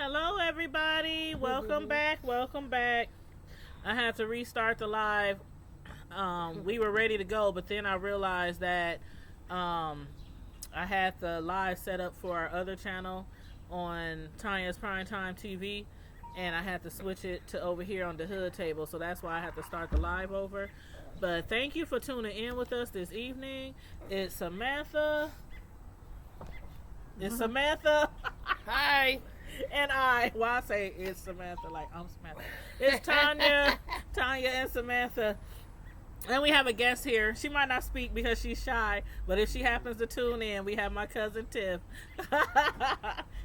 Hello, everybody. Welcome back. Welcome back. I had to restart the live. We were ready to go, but then I realized that I had the live set up for our other channel on Tanya's Primetime TV, and I had to switch it to over here on the hood table. So that's why I had to start the live over. But thank you for tuning in with us this evening. It's Samantha. It's Samantha. Hi. And well, I say it's Samantha, like I'm Samantha. It's Tanya and Samantha. And we have a guest here. She might not speak because she's shy, but if she happens to tune in, we have my cousin Tiff.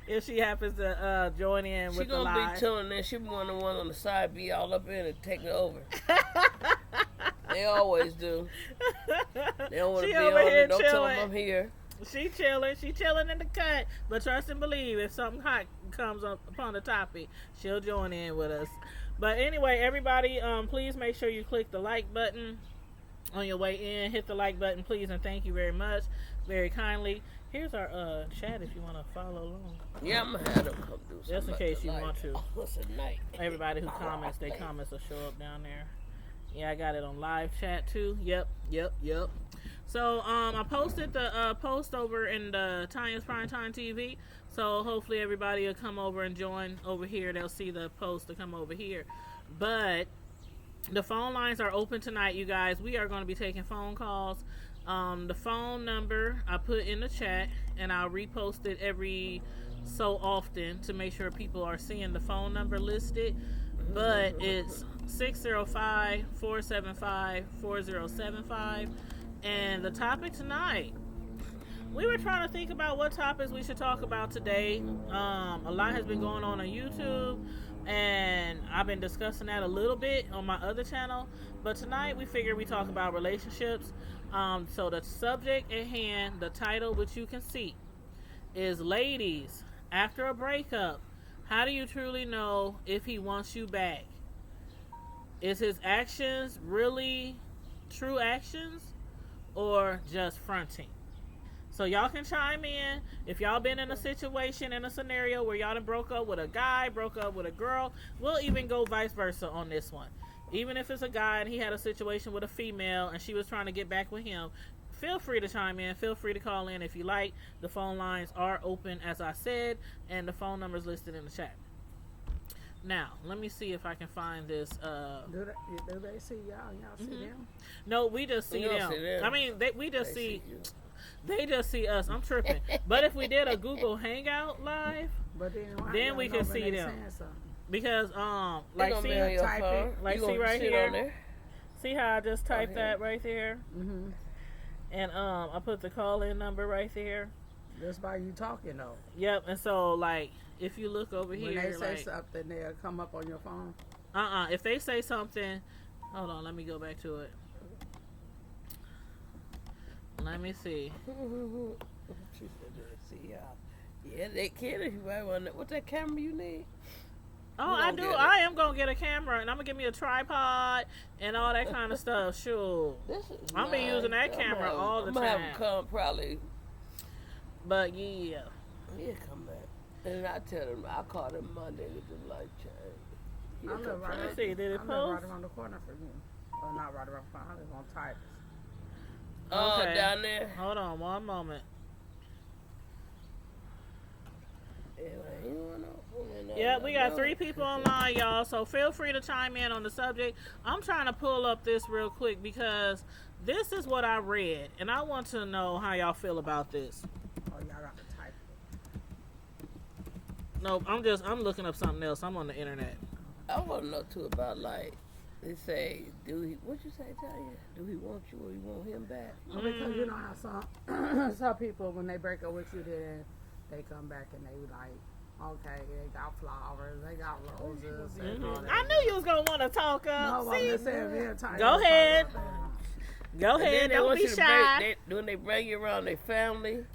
If she happens to join in with the live. She gonna be tuning in. She be one of the ones on the side, be all up in and taking over. They always do. They don't want to be on it. Don't tell them I'm here. She chilling in the cut. But trust and believe, if something hot comes up upon the topic, she'll join in with us. But anyway, everybody, please make sure you click the like button on your way in. Hit the like button, please, and thank you very much, very kindly. Here's our chat if you want to follow along. Yeah, I'm gonna have them come do something. Just in case you want to. What's the night? Everybody who comments, their comments will show up down there. Yeah, I got it on live chat too. Yep. So I posted the post over in the Tanya's Primetime TV. So hopefully everybody will come over and join over here. They'll see the post to come over here. But the phone lines are open tonight, you guys. We are going to be taking phone calls. The phone number I put in the chat, and I'll repost it every so often to make sure people are seeing the phone number listed. But it's 605-475-4075. And the topic tonight, we were trying to think about what topics we should talk about today. A lot has been going on YouTube, and I've been discussing that a little bit on my other channel. But tonight we figured we talk about relationships. So the subject at hand, the title, which you can see, is ladies, after a breakup, how do you truly know if he wants you back? Is his actions really true actions or just fronting? So y'all can chime in if y'all been in a situation, in a scenario where y'all done broke up with a guy, broke up with a girl. We'll even go vice versa on this one. Even if it's a guy and he had a situation with a female and she was trying to get back with him, feel free to chime in. Feel free to call in if you like. The phone lines are open, as I said, and the phone number is listed in the chat. Now, let me see if I can find this. Do they see y'all? Y'all see them? No, we just see them. I mean, we just see they just see us. I'm tripping. But if we did a Google Hangout live, then we could see them. Because like see right here. See how I just typed that right there? Mm-hmm. And I put the call-in number right there. That's by you talking though. Yep. And so like if you look over here, when they say something, they'll come up on your phone. If they say something, hold on, let me go back to it. Let me see. She said, see y'all. Yeah, they can if you want. What's that camera you need? Oh, I do. I am gonna get a camera, and I'm gonna get me a tripod and all that kind of stuff. Sure. I'm been using that camera all the time. I'm gonna have them come probably. But yeah. Yeah, come back. And I tell them, I call them Monday with the light change. I'm right around the corner for you. Well, not right around the corner. I'm just gonna type it. Oh, okay. Down there. Hold on, one moment. Yeah, we got 3 people online, y'all. So feel free to chime in on the subject. I'm trying to pull up this real quick because this is what I read, and I want to know how y'all feel about this. Oh, y'all got to type it. Nope, I'm looking up something else. I'm on the internet. I want to know too about like they say, what you say, Tanya? Do he want you or you want him back? Well, because you know how some people when they break up with you, then they come back and they like, okay, they got flowers, they got roses. Mm-hmm. I knew you was gonna want to talk up. No, I'm just saying, go ahead. Go ahead. Don't be shy. When they bring you around their family,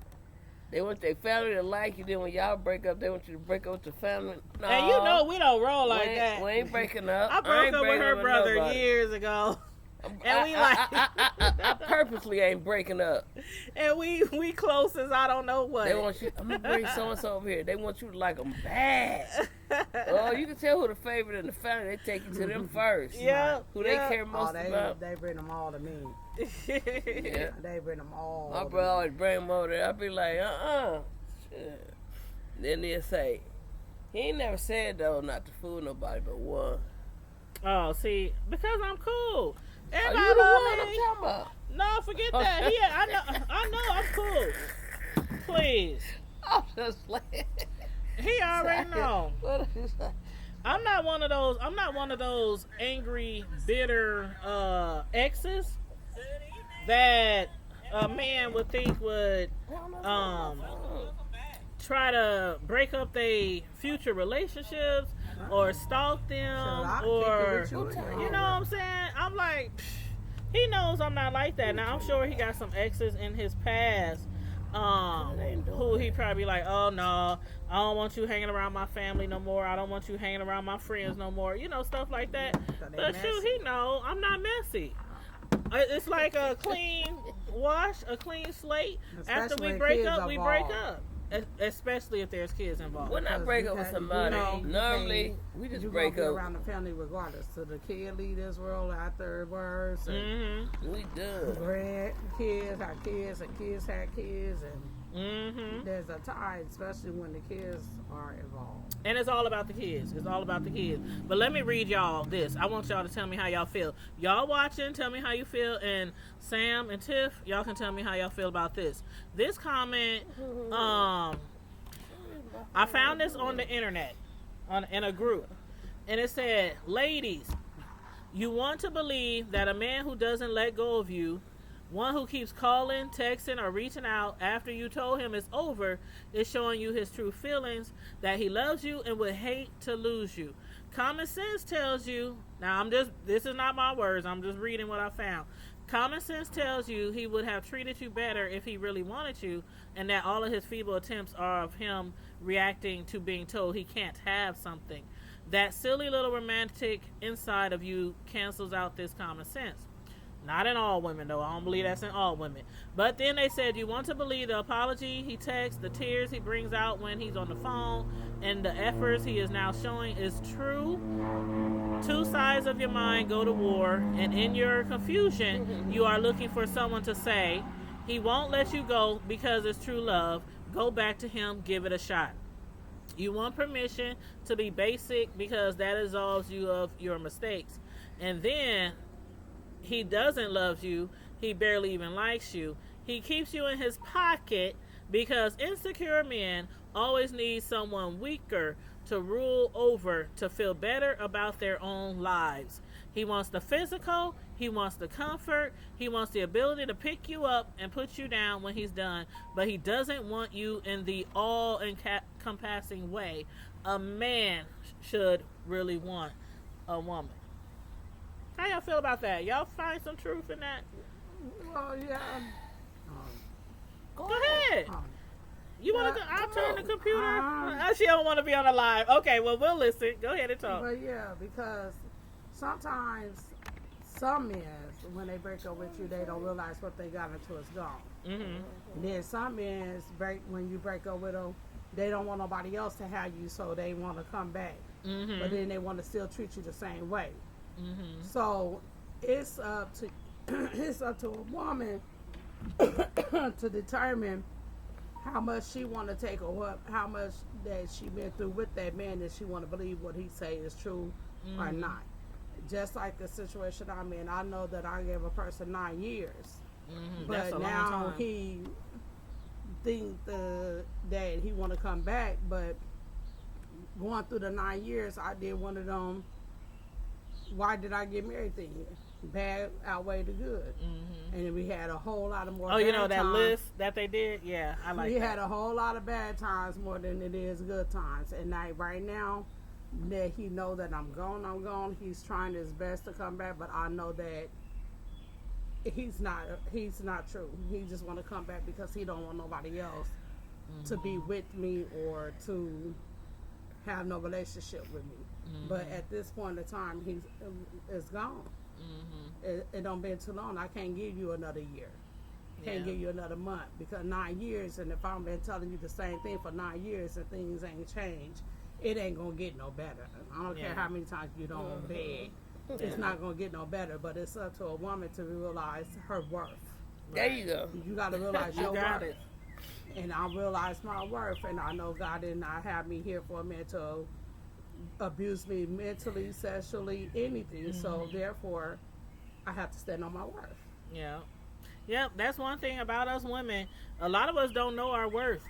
they want their family to like you. Then when y'all break up, they want you to break up with the family. No, and you know we don't roll like that. We ain't breaking up. I broke up with her brother years ago. And we like, I purposely ain't breaking up. And we close as I don't know what. They want you. I'm gonna bring so and so over here. They want you to like them bad. Oh, you can tell who the favorite in the family. They take you to them first. Yeah. Who they care most about. They bring them all to me. Yeah. They bring them all. My brother always bring them over there. I be like, Shit. Then they'll say, he ain't never said though not to fool nobody but one. Oh, see, because I'm cool. Are Everybody you the love one me. I'm talking about? No, forget that. Yeah, I know I'm cool. Please. I'm just like, He already know. What is that? I'm not one of those angry, bitter exes that a man would think would try to break up their future relationships or stalk them or you know what I'm saying? I'm like, he knows I'm not like that. Now I'm sure he got some exes in his past who he probably like, oh no, I don't want you hanging around my family no more. I don't want you hanging around my friends no more. You know, stuff like that. But shoot, he know I'm not messy. It's like a clean wash, a clean slate. After we break up, we break up. Especially if there's kids involved. When I break up with somebody, normally we just break up. Around the family regardless. So the kid leave this world afterwards. We do. Kids have kids, and kids have kids, Mm-hmm. there's a tie, especially when the kids are involved. And it's all about the kids. It's all about the kids. But let me read y'all this. I want y'all to tell me how y'all feel. Y'all watching, tell me how you feel. And Sam and Tiff, y'all can tell me how y'all feel about this. This comment, I found this on the internet, in a group. And it said, ladies, you want to believe that a man who doesn't let go of you, one who keeps calling, texting, or reaching out after you told him it's over, is showing you his true feelings, that he loves you and would hate to lose you. Common sense tells you, now this is not my words, I'm just reading what I found. Common sense tells you he would have treated you better if he really wanted you, and that all of his feeble attempts are of him reacting to being told he can't have something. That silly little romantic inside of you cancels out this common sense. Not in all women, though. I don't believe that's in all women. But then they said, you want to believe the apology he texts, the tears he brings out when he's on the phone, and the efforts he is now showing is true. Two sides of your mind go to war, and in your confusion, you are looking for someone to say, he won't let you go because it's true love. Go back to him, give it a shot. You want permission to be basic because that absolves you of your mistakes. And then he doesn't love you. He barely even likes you. He keeps you in his pocket because insecure men always need someone weaker to rule over to feel better about their own lives. He wants the physical. He wants the comfort. He wants the ability to pick you up and put you down when he's done. But he doesn't want you in the all-encompassing way a man should really want a woman. How y'all feel about that? Y'all find some truth in that? Well, yeah. Go ahead. You want to? I'll turn the computer. She don't want to be on the live. Okay, well we'll listen. Go ahead and talk. But yeah, because sometimes some men, when they break up with you, they don't realize what they got into is gone. Mm-hmm. And then some men, when you break up with them, they don't want nobody else to have you, so they want to come back. Mm-hmm. But then they want to still treat you the same way. Mm-hmm. So it's up to a woman to determine how much she want to take or how much that she been through with that man that she want to believe what he say is true or not. Just like the situation I'm in, I know that I gave a person 9 years, but now he think that he want to come back. But going through the 9 years, I did one of them. Why did I get married then? Bad outweighed the good. Mm-hmm. And then we had a whole lot of more. Oh, you know bad that times. list that they did? Yeah, I like that. We had a whole lot of bad times more than it is good times. And right now, that he know that I'm gone. He's trying his best to come back, but I know that he's not true. He just want to come back because he don't want nobody else to be with me or to have no relationship with me. But at this point in time, he's gone. It don't been too long. I can't give you another year. Can't give you another month because 9 years, and if I've been telling you the same thing for 9 years and things ain't changed, it ain't gonna get no better. I don't care how many times you don't beg. It's not gonna get no better. But it's up to a woman to realize her worth. There you go. You got to realize your got worth. it. And I realize my worth, and I know God did not have me here for a man to abuse me mentally, sexually, anything. So therefore, I have to stand on my worth. Yeah. Yep, that's one thing about us women. A lot of us don't know our worth.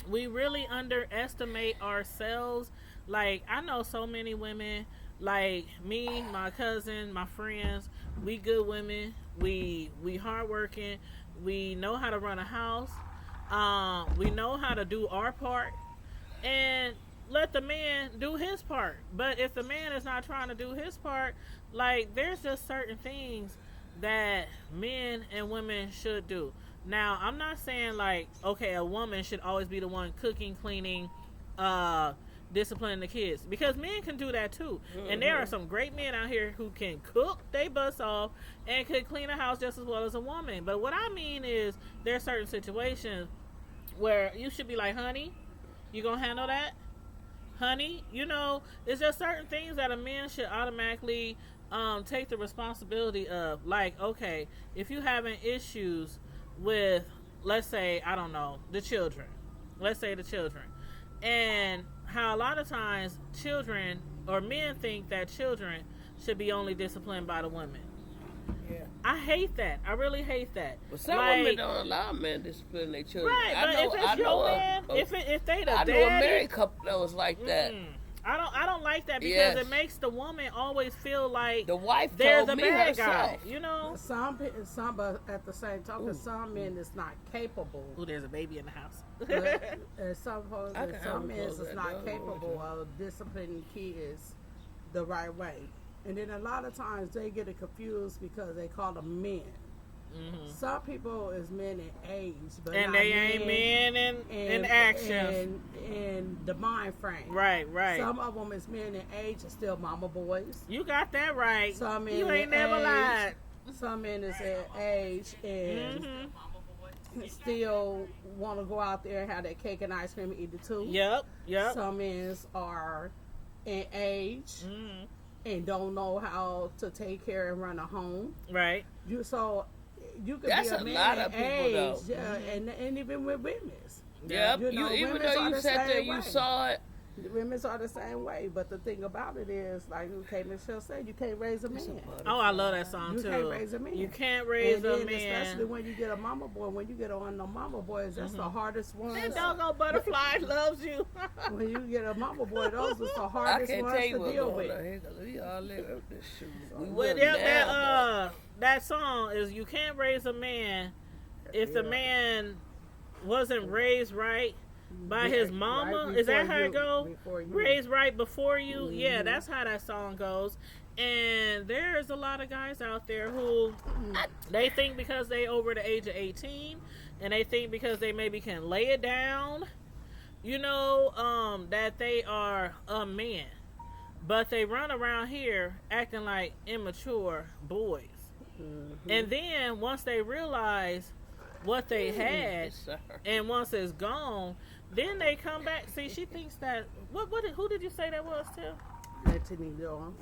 We really underestimate ourselves. Like, I know so many women, like me, my cousin, my friends, we good women. We hardworking. We know how to run a house. We know how to do our part. And let the man do his part. But if the man is not trying to do his part, like, there's just certain things that men and women should do. Now, I'm not saying like, okay, a woman should always be the one cooking, cleaning, disciplining the kids, because men can do that too. And there are some great men out here who can cook they butts off and could clean a house just as well as a woman. But what I mean is, there are certain situations where you should be like, honey, you gonna handle that? Honey, you know, it's just certain things that a man should automatically take the responsibility of. Like, okay, if you having issues with, let's say, I don't know, the children. Let's say the children. And how a lot of times children or men think that children should be only disciplined by the women. Yeah. I hate that. I really hate that. But some like, women don't allow men to discipline their children. Right, but if it's your man, if they the I daddy, know a married couple that was like that. I don't like that because it makes the woman always feel like the wife they're told the me bad herself. guy. You know, But at the same time, some men is not capable. Ooh, there's a baby in the house. And some men is not capable of disciplining kids the right way. And then a lot of times they get it confused because they call them men. Some people is men in age, but and not they ain't men in action and the mind frame. Right. Some of them is men in age and still mama boys. You got that right. Some men you ain't never lied. Some men is in age and still want to go out there and have that cake and ice cream and eat it too. Yep. Some men are in age and don't know how to take care and run a home. Right. You could That's be a a man lot in of people, age, though. and even with women. Yep. You know, Even women though are you the sat there, same you way. saw it. Women are the same way, but the thing about it is, like Michelle said, you can't raise a man. Oh, I love that song You too. can't raise a man. You can't raise And a then man. especially when you get a mama boy. When you get on the mama boys, that's the hardest ones. That doggone butterfly loves you. When you get a mama boy, those is the I hardest can't ones tell you to what's deal going with. on here because we all live up this shit. We Well, will yeah, now, that song is "You Can't Raise a Man If the man wasn't raised right by his mama." Right is that before how it you- go? before you. Raised right before you. Yeah, that's how that song goes. And there's a lot of guys out there who they think because they over the age of 18 and they think because they maybe can lay it down, you know, that they are a man. But they run around here acting like immature boys. And then once they realize what they had, Yes, sir. and once it's gone, then they come back. See, she thinks that who did you say that was, Tim? Anthony Dillon.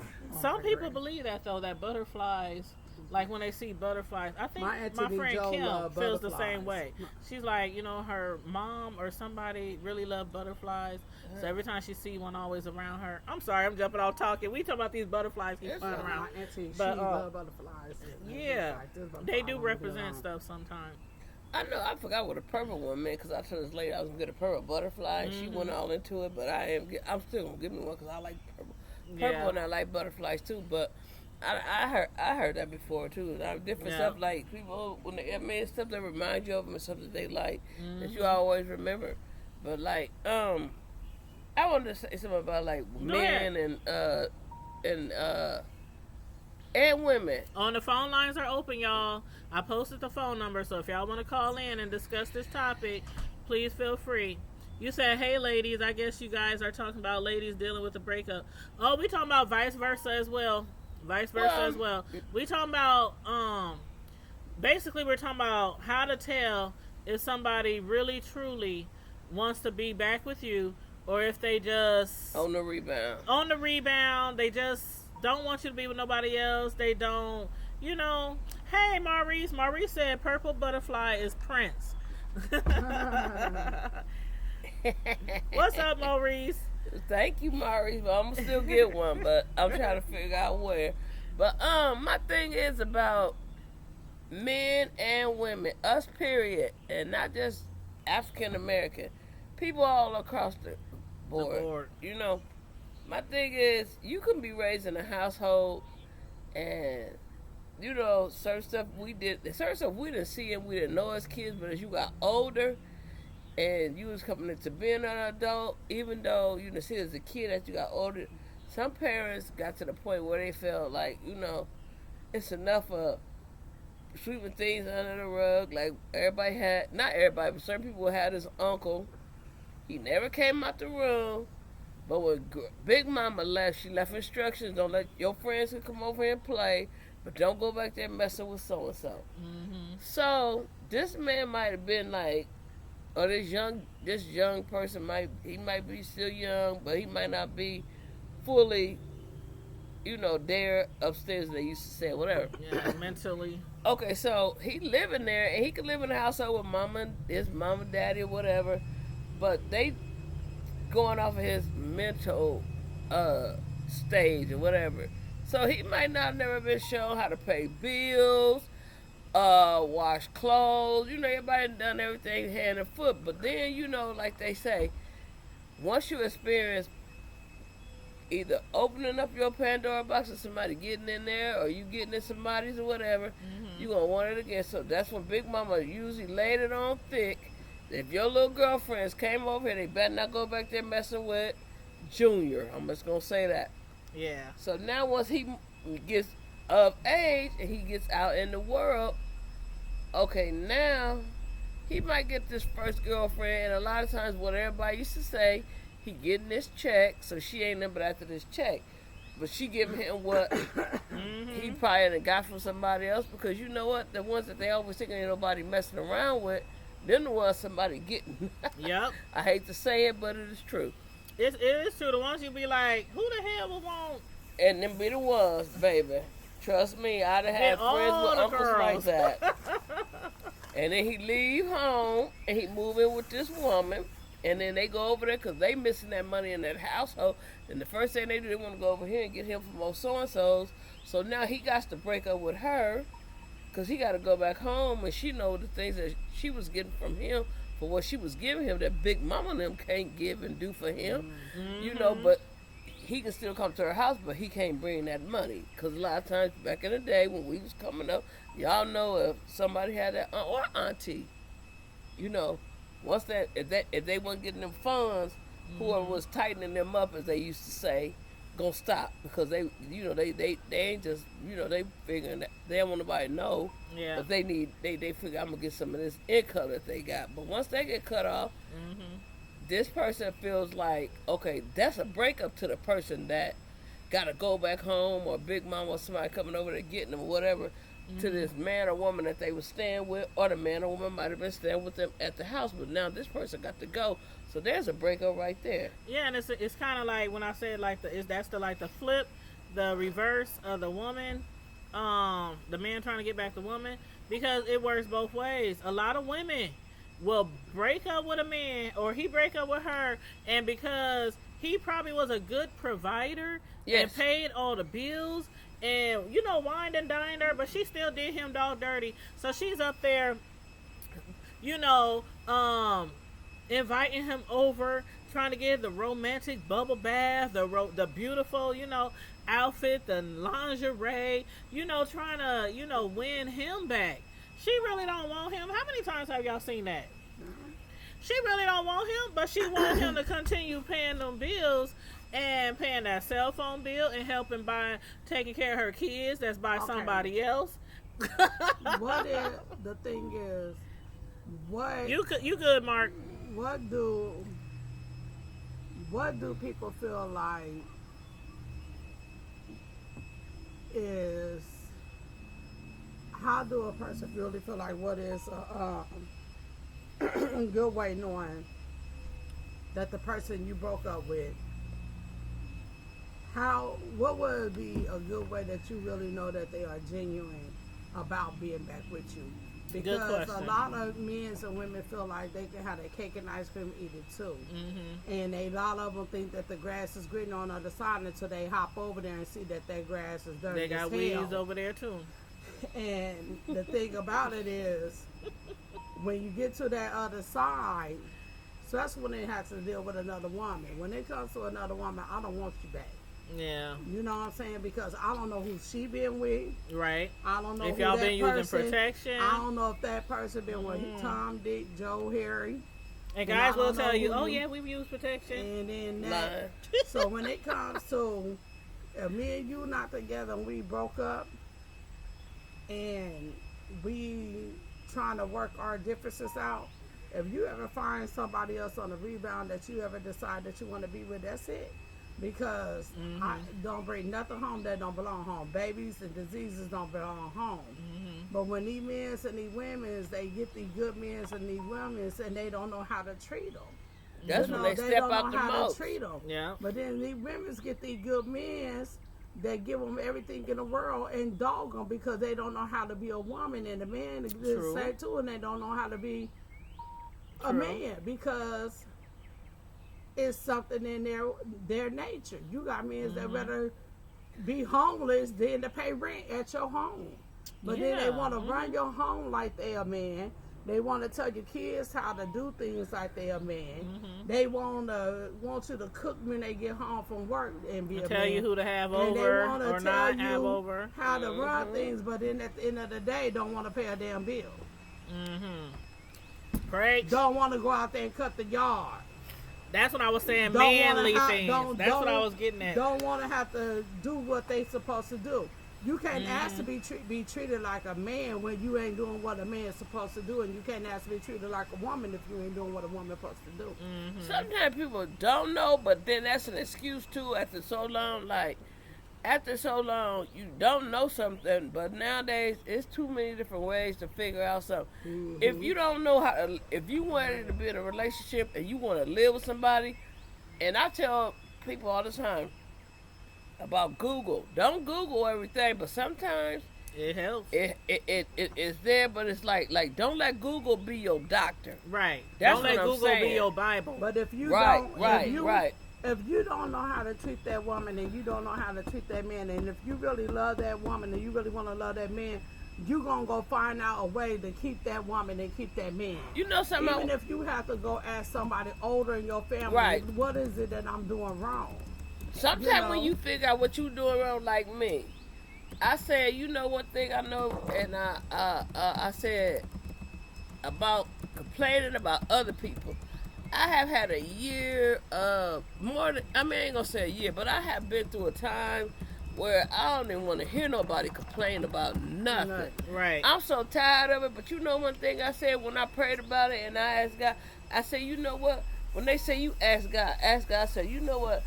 Some people believe that though, that butterflies, like when they see butterflies, I think My my Auntie friend Jo Kim love feels the same butterflies. way. She's like, you know, her mom or somebody really loved butterflies, so every time she see one always around her. I'm sorry, I'm jumping off talking. We talking about these butterflies keep It's flying all My around. auntie, But, she love butterflies. Yeah, Like, this butterfly they do wanna be represent around. stuff sometimes. I know. I forgot what a purple one meant because I told this lady I was gonna get a purple butterfly. And she went all into it, but I'm still gonna give me one because I like purple. Yeah. And I like butterflies too. But I heard that before too. Different stuff like people when stuff that remind you of them and stuff that they like that you always remember. But like I wanted to say something about like men and women. On the phone lines are open, y'all. I posted the phone number, so if y'all want to call in and discuss this topic, please feel free. You said, hey, ladies, I guess you guys are talking about ladies dealing with a breakup. Oh, we talking about vice versa as well. Vice versa as well. We talking about basically we're talking about how to tell if somebody really truly wants to be back with you or if they just On the rebound. They just don't want you to be with nobody else. They don't, hey Maurice said purple butterfly is Prince. What's up, Maurice? Thank you, Maurice. But I'm gonna still get one, but I'm trying to figure out where. But my thing is about men and women, us period, and not just African American, people all across the board. My thing is you can be raised in a household and certain stuff we didn't see and we didn't know as kids, but as you got older and you was coming into being an adult, even though you didn't see as a kid as you got older, some parents got to the point where they felt like, it's enough of sweeping things under the rug. Like everybody had, not everybody, but certain people had this uncle. He never came out the room, but when Big Mama left, she left instructions: don't let your friends come over here and play, but don't go back there messing with so and so. So this man might have been like, or this young person might be still young, but he might not be fully, there upstairs. They used to say whatever. Yeah, mentally. Okay, so he living there, and he could live in a household with his mama, daddy, or whatever, but they going off of his mental stage or whatever. So he might not have never been shown how to pay bills, wash clothes. Everybody done everything hand and foot. But then, like they say, once you experience either opening up your Pandora box and somebody getting in there, or you getting in somebody's or whatever, you gonna want it again. So that's when Big Mama usually laid it on thick. If your little girlfriends came over here, they better not go back there messing with Junior. I'm just gonna say that. Yeah. So now once he gets of age and he gets out in the world, okay, now he might get this first girlfriend, and a lot of times what everybody used to say, he getting this check, so she ain't nothing but after this check. But she giving him what he probably done got from somebody else, because you know what? The ones that they always think ain't nobody messing around with, then the ones somebody getting. Yep. I hate to say it, but it is true. It is true. The ones you be like, who the hell would want? And them be the ones, baby. Trust me, I done had friends with uncles girls like that. And then he leave home and he move in with this woman, and then they go over there because they missing that money in that household. And the first thing they do, they want to go over here and get him from old so-and-so's. So now he got to break up with her because he got to go back home, and she know the things that she was getting from him for what she was giving him that Big Mama and them can't give and do for him. But he can still come to her house, but he can't bring that money. Because a lot of times back in the day when we was coming up, y'all know if somebody had that aunt or auntie, once if they wasn't getting them funds, whoever was tightening them up, as they used to say, gonna stop, because they ain't just, they figuring that they don't want nobody to know. Yeah. But they figure I'm gonna get some of this income that they got. But once they get cut off, this person feels like, okay, that's a breakup to the person that gotta go back home, or Big Mama or somebody coming over there getting them or whatever, to this man or woman that they was staying with, or the man or woman might have been staying with them at the house, but now this person got to go. So there's a breakup right there. Yeah, and it's kind of like when I said like that's the flip, the reverse of the woman, the man trying to get back the woman, because it works both ways. A lot of women will break up with a man, or he break up with her, and because he probably was a good provider and paid all the bills and wined and dined her, but she still did him dog dirty. So she's up there, inviting him over, trying to get the romantic bubble bath, the beautiful, outfit, the lingerie, trying to, win him back. She really don't want him. How many times have y'all seen that? She really don't want him, but she wants him to continue paying them bills and paying that cell phone bill and helping taking care of her kids that's by somebody else. The thing is, what you good, Mark? What do people feel like is how do a person really feel like what is a good way knowing that the person you broke up with, what would be a good way that you really know that they are genuine about being back with you? Because a lot of men and women feel like they can have their cake and ice cream, eat it too. Mm-hmm. And a lot of them think that the grass is green on the other side until they hop over there and see that grass is dirty. They got weeds over there too. And the thing about it is, when you get to that other side, so that's when they have to deal with another woman. When it comes to another woman, I don't want you back. Yeah. You know what I'm saying? Because I don't know who she been with. Right. I don't know if who y'all that been person, using protection. I don't know if that person been with Tom, Dick, Joe, Harry. And guys will tell you, oh yeah, we've used protection. And then that. So when it comes to if me and you not together and we broke up and we trying to work our differences out, if you ever find somebody else on the rebound that you ever decide that you want to be with, that's it. Because I don't bring nothing home that don't belong home. Babies and diseases don't belong home. But when these men and these women, they get these good men and these women and they don't know how to treat them. That's when they step out the mouth. To treat them. Yeah. But then these women get these good men that give them everything in the world and dog them because they don't know how to be a woman. And the man is say too, and they don't know how to be a man because it's something in their nature. You got men that rather be homeless than to pay rent at your home. But then they want to run your home like they a man. They want to tell your kids how to do things like they a man. They want you to cook when they get home from work and be a man. Tell you who to have and over they or not have over. How to run things, but then at the end of the day, don't want to pay a damn bill. Great. Don't want to go out there and cut the yard. That's what I was saying, manly things. That's what I was getting at. Don't want to have to do what they supposed to do. You can't ask to be treated like a man when you ain't doing what a man's supposed to do, and you can't ask to be treated like a woman if you ain't doing what a woman's supposed to do. Sometimes people don't know, but then that's an excuse too. After so long, you don't know something. But nowadays, it's too many different ways to figure out something. If you don't know if you wanted to be in a relationship and you want to live with somebody, and I tell people all the time about Google. Don't Google everything, but sometimes it helps. It's there, but it's like don't let Google be your doctor. Right. That's don't let what I'm Google saying. be your Bible. But if you if you don't know how to treat that woman and you don't know how to treat that man, and if you really love that woman and you really want to love that man, you gonna go find out a way to keep that woman and keep that man. You know something? Even if you have to go ask somebody older in your family, what is it that I'm doing wrong? Sometimes when you figure out what you doing wrong, like me, I said, you know one thing I know, and I said about complaining about other people. I have had a year of I ain't gonna say a year, but I have been through a time where I don't even want to hear nobody complain about nothing. Right. I'm so tired of it, but you know one thing I said when I prayed about it and I asked God, I said, you know what? When they say you ask God, I said, you know what?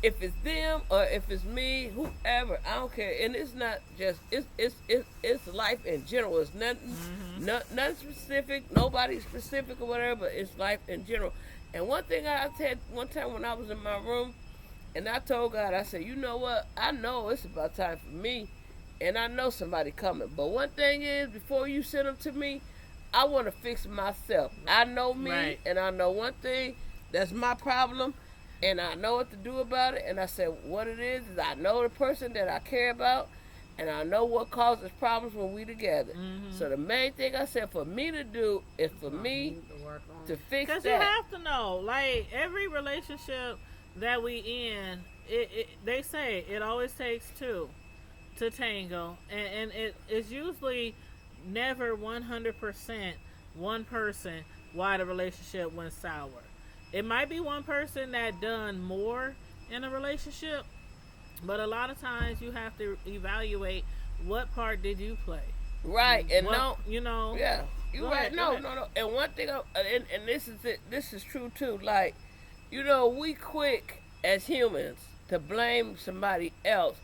If it's them or if it's me, whoever, I don't care. And it's not just it's life in general. It's nothing nothing specific, nobody specific or whatever, but it's life in general. And one thing I said one time when I was in my room and I told God, I said, you know what? I know it's about time for me and I know somebody coming. But one thing is, before you send them to me, I want to fix myself. I know me and I know one thing, that's my problem. And I know what to do about it. And I said, what it is I know the person that I care about. And I know what causes problems when we together. So the main thing I said for me to do is for me to fix that. Because you have to know, like, every relationship that we in, they say it always takes two to tango. And it's usually never 100% one person why the relationship went sour. It might be one person that done more in a relationship, but a lot of times you have to evaluate what part did you play. Right, and Yeah, you're right. No. And one thing, and this is it. This is true too. Like, we quick as humans to blame somebody else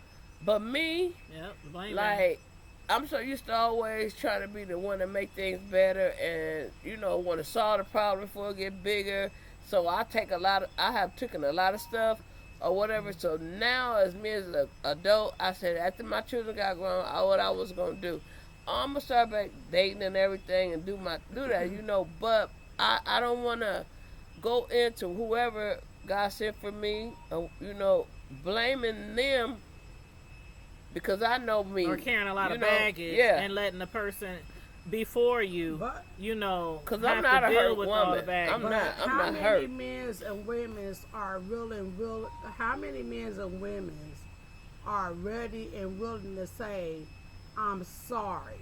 But me, Yep, blame like, I'm so used to always trying to be the one to make things better and, want to solve the problem before it get bigger. So I have taken a lot of stuff or whatever. So now as me as an adult, I said after my children got grown, what I was going to do. I'm going to start back dating and everything and do that, but I don't want to go into whoever God sent for me, blaming them because I know me. or carrying a lot of baggage yeah. and letting the person before you, But Because have I'm not to a deal hurt with all the woman. baggage. I'm but not how many hurt. men and women are real? How many men and women are ready and willing to say, "I'm sorry,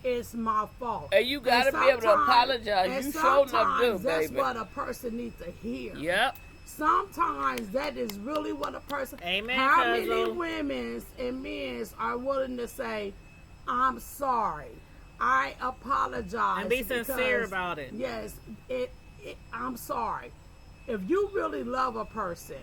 it's my fault"? And you gotta be able to apologize. And You sure enough do, sometimes that's baby. what a person needs to hear. Yep. Sometimes that is really what a person. Amen, How many Cuzzo. women and men are willing to say, "I'm sorry, I apologize," And be sincere because- about it. Yes, I'm sorry. If you really love a person,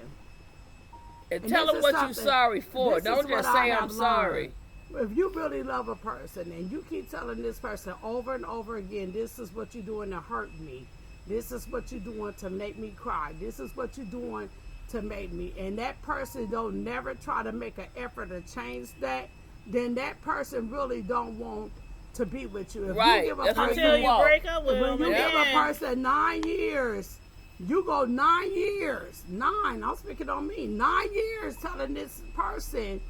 And and tell this them is what you're something- sorry for. this is Don't what just I say I'm have sorry. learned. If you really love a person and you keep telling this person over and over again, "This is what you're doing to hurt me. This is what you're doing to make me cry. This is what you're doing to make me," and that person don't never try to make an effort to change that, then that person really don't want to be with you. If Right. you give a That's what person, Until you walk. break up with when them, you give a again. person 9 years, you go 9 years, 9, I'm speaking on me, 9 years telling this person,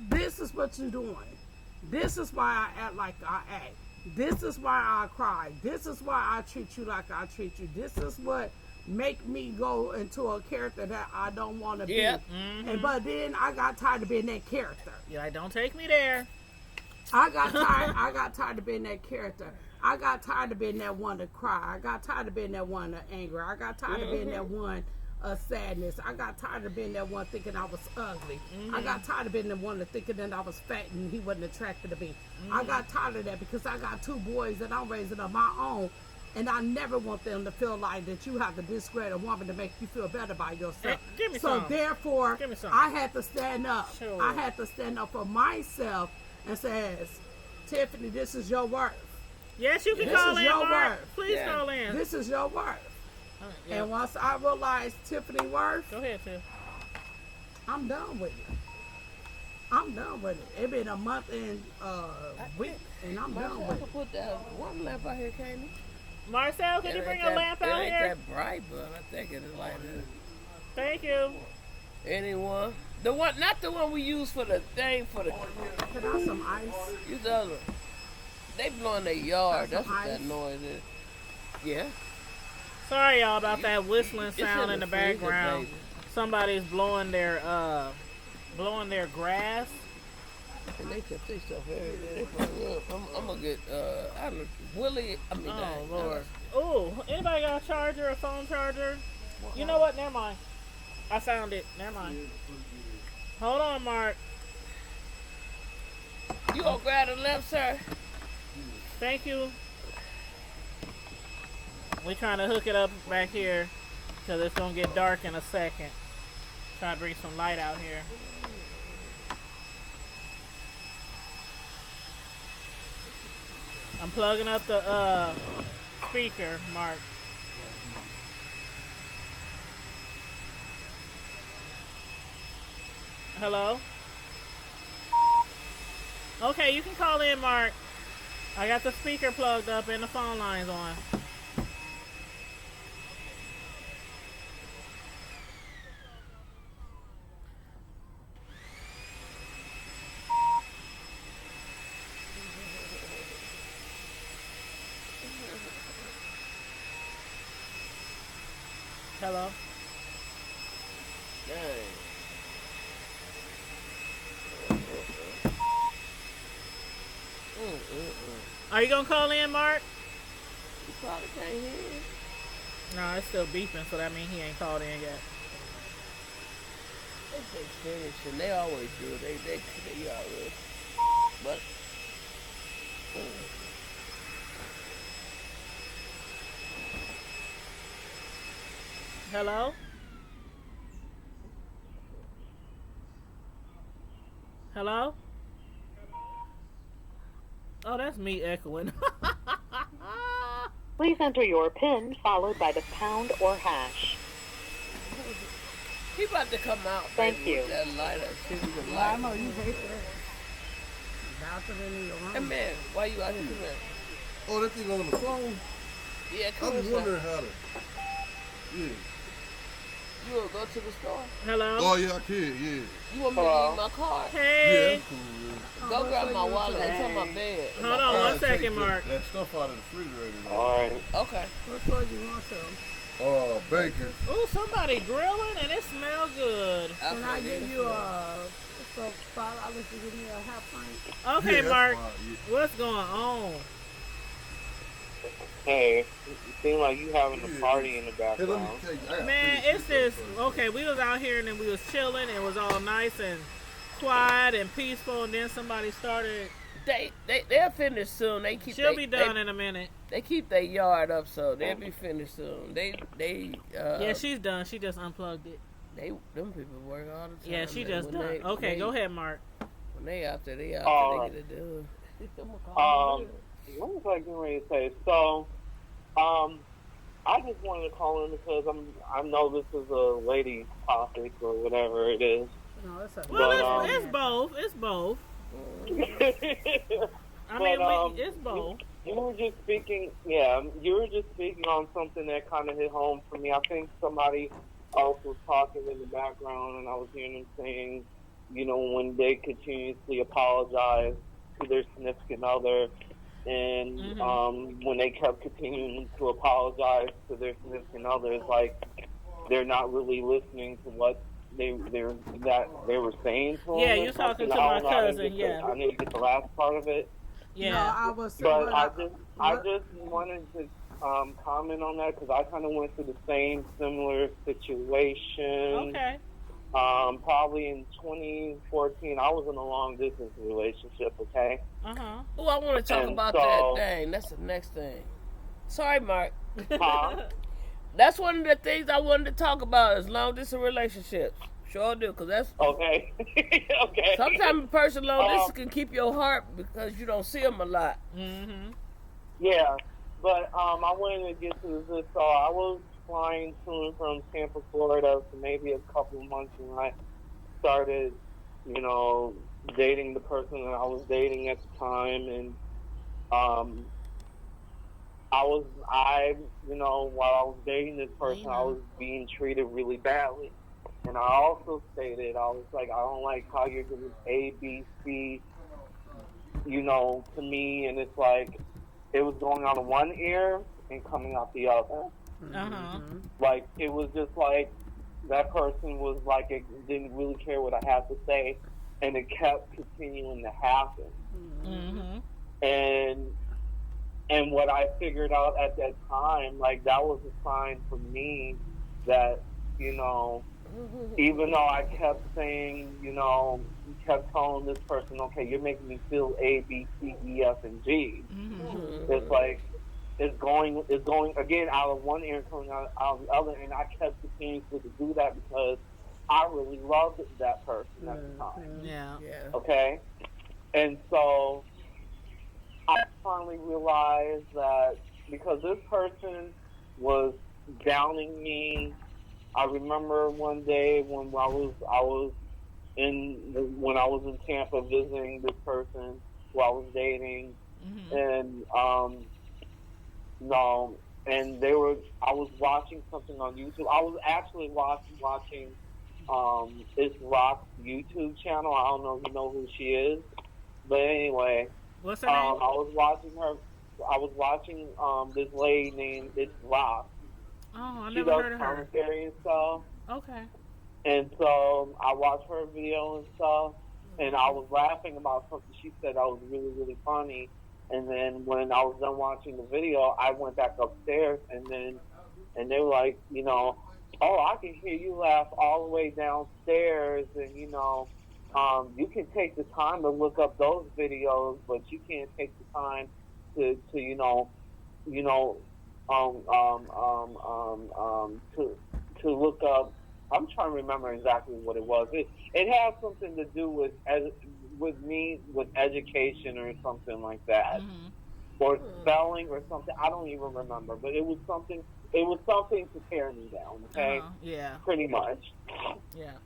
"This is what you're doing. This is why I act like I act. This is why I cry. This is why I treat you like I treat you. This is what make me go into a character that I don't want to Yep. be." But then I got tired of being that character. You're like, don't take me there. I got tired of being that character. I got tired of being that one to cry. I got tired of being that one to anger. I got tired of being that one of sadness. I got tired of being that one thinking I was ugly. I got tired of being the one that thinking that I was fat and he wasn't attracted to me. I got tired of that because I got 2 boys that I'm raising of my own. And I never want them to feel like that you have to discredit a woman to make you feel better by yourself. Hey, give me so some. therefore, Give me some. I had to stand up. Sure. I had to stand up for myself and says, "Tiffany, this is your worth. Yes, you can This call is in, your Mark. word. Please Yeah. call in. This is your worth." Yeah. And once I realized Tiffany worth, Go ahead, Tiff. I'm done with it. I'm done with it. It been a month and week, and I'm done I with could it. put that one lamp out here, Candy. Marcel, can you bring a lamp out It here? ain't that bright, but I think it is like that. Thank you. Anyone? The one, not the one we use for the thing for the. Can I have some ice? Use the other one. They blowing their yard. That's That's what that ice. noise is. Yeah. Sorry, y'all, about that whistling It's sound in the freezer, background. baby. Somebody's blowing their grass. And they kept their stuff everywhere. They probably up. I'm gonna get I don't know, Willie. I mean, Oh Lord. Oh, anybody got a charger, a phone charger? You know what? Never mind. I found it. Never mind. Hold on, Mark. You gonna grab the lamp, sir? Thank you. We're trying to hook it up back here because it's gonna get dark in a second. Try to bring some light out here. I'm plugging up the speaker, Mark. Hello? Okay, you can call in, Mark. I got the speaker plugged up and the phone lines on. Hello? Dang. Are you gonna call in, Mark? You probably can't hear it. No, it's still beeping, so that means he ain't called in yet. They finish, and they always do. They always. But. Hello? Hello? Oh, that's me echoing. Please enter your PIN followed by the pound or hash. He about to come out. Thank baby, you. With that lighter. See if we can I light. know you hate that. Bouncing in your Hey room. man, why you out here doing? Oh, that thing on the phone? Yeah, I come was on. wondering how to. Yeah. You wanna go to the store? Hello? Oh, yeah, I can, yeah. You want me to leave my card? Yeah, Hey. that's cool, man. Go grab my you wallet. today? It's on my bed. Hold on I'll one take second, Mark. That stuff out of the refrigerator. Though. All right. Okay. What store you want to? Bacon. Ooh, somebody grilling and it smells good. Can I give you $5 to give me a half pint? Okay, Yeah, that's Mark. fine, yeah. What's going on? Hey, it seems like you having a party in the Hey, let me background. tell you. I gotta Man, finish it's this just up first. okay. We was out here and then we was chilling. It was all nice and quiet and peaceful. And then somebody started. They'll finish soon. They keep. She'll be done in a minute. They keep their yard up, so they'll be finished soon. Yeah, she's done. She just unplugged it. Them people work all the time. Yeah, she man. just When done. they- Okay, when go they- ahead, Mark. When they out there, they Alright. get it done. What was I getting ready to say? So, I just wanted to call in because I know this is a lady topic or whatever it is. No, it's a Well, But, it's both. It's both. I But, mean, it's both. You were just speaking on something that kind of hit home for me. I think somebody else was talking in the background, and I was hearing them saying, when they continuously apologize to their significant other, and when they kept continuing to apologize to their significant other, it's like they're not really listening to what they were saying to them. Yeah, or you're talking something. to I my don't know, I didn't cousin, get yeah. I didn't get the last part of it. Yeah. No, I was. But I what- just wanted to comment on that because I kind of went through the same similar situation. Okay. Probably in 2014, I was in a long distance relationship. Okay. Oh, I want to talk And about so- that thing. That's the next thing. Sorry, Mark. Huh? That's one of the things I wanted to talk about is long distance relationships. Sure do, because that's Okay. Okay. sometimes a person long distance can keep your heart because you don't see them a lot. Yeah, but I wanted to get to this. So I was flying to and from Tampa, Florida, for maybe a couple of months, and I started, dating the person that I was dating at the time, and while I was dating this person, I was being treated really badly. And I also stated, I was like, I don't like how you're doing A, B, C, to me. And it's like, it was going out of one ear and coming out the other. Like, it was just like, that person was like, it didn't really care what I had to say. And it kept continuing to happen. And what I figured out at that time, like, that was a sign for me that, even though I kept saying, kept telling this person, okay, you're making me feel A, B, C, E, F, and G. It's like, it's going again out of one ear and coming out of the other, and I kept continuing to do that because I really loved that person at the time. Yeah. Okay? And so I finally realized that because this person was downing me. I remember one day when I was in Tampa visiting this person who I was dating, and I was watching something on YouTube. I was actually watching this Rock's YouTube channel. I don't know if you know who she is, but anyway, What's her name? I was watching her. I was watching this lady named It's Rock. Oh, I She never does heard of her. commentary and stuff. Okay. And so I watched her video and stuff, and I was laughing about something she said that was really, really funny. And then when I was done watching the video, I went back upstairs, and they were like, oh, I can hear you laugh all the way downstairs, and you can take the time to look up those videos, but you can't take the time to look up. I'm trying to remember exactly what it was. It had something to do with with me with education or something like that, Mhm. or spelling or something. I don't even remember, but it was something. It was something to tear me down. Okay, Yeah. pretty much. Yeah.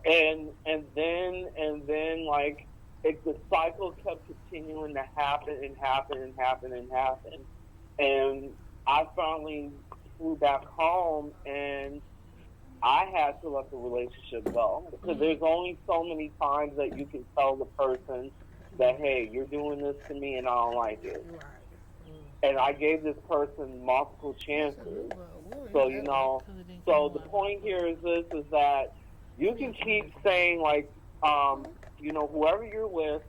And then like the cycle kept continuing to happen and happen and happen and happen, and I finally flew back home and I had to let the relationship go because there's only so many times that you can tell the person that, hey, you're doing this to me and I don't like it. Right. And I gave this person multiple chances. So, you know, so the point here is this, is that you can keep saying, like, you know, whoever you're with,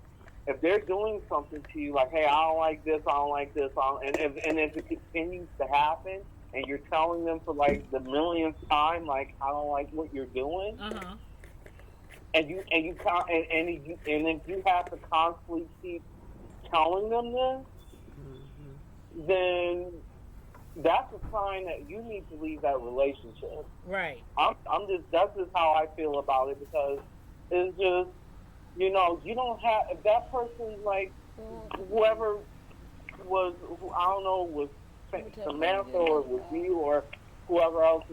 if they're doing something to you, like, hey, I don't like this, I don't like this, and if it continues to happen, and you're telling them for, like, the millionth time, like, I don't like what you're doing, and if you have to constantly keep telling them this, then that's a sign that you need to leave that relationship. Right. That's just how I feel about it, because it's just, you know, you don't have, if that person, like, whoever was, I don't know, was Samantha or with you or whoever else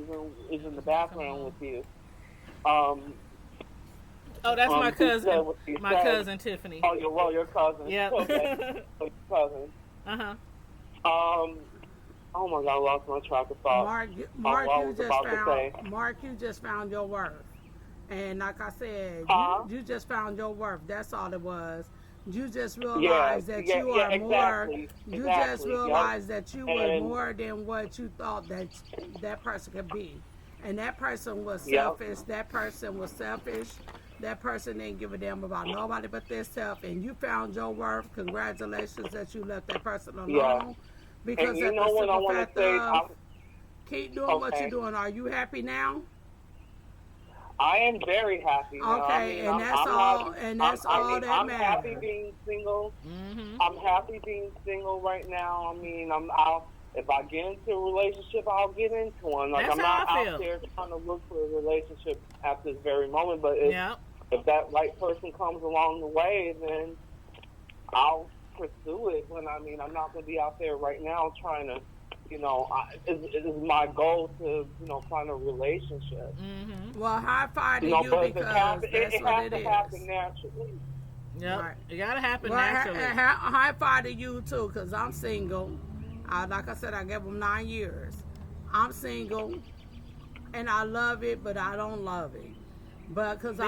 is in the background with you. Oh, that's my cousin. My said. cousin Tiffany. Oh, your cousin. Yeah. Okay. Your cousin. Oh my God, I lost my track of thought. Mark, you just found your worth. And like I said, you just found your worth. That's all it was. You just realized that you are more. You just realized that you were more than what you thought that person could be. And that person was selfish. That person was selfish. That person didn't give a damn about nobody but themselves. And you found your worth. Congratulations that you left that person alone. Yeah. Because and you know what I want to say? Keep doing what you're doing. Are you happy now? I am very happy now. Okay, I mean, that's all that I'm matters. happy being single. I'm happy being single right now. I mean, if I get into a relationship, I'll get into one. Like, That's I'm not how I out feel. there trying to look for a relationship at this very moment. But if that right person comes along the way, then I'll pursue it. When I'm not going to be out there right now trying to, you know, it is my goal to, you know, find a relationship. Well, high five to You know, you but because it has to happen naturally. Yep. Right. It gotta happen Well, naturally. high five to you too, because I'm single. Like I said, I gave them 9 years. I'm single, and I love it, but I don't love it. But because I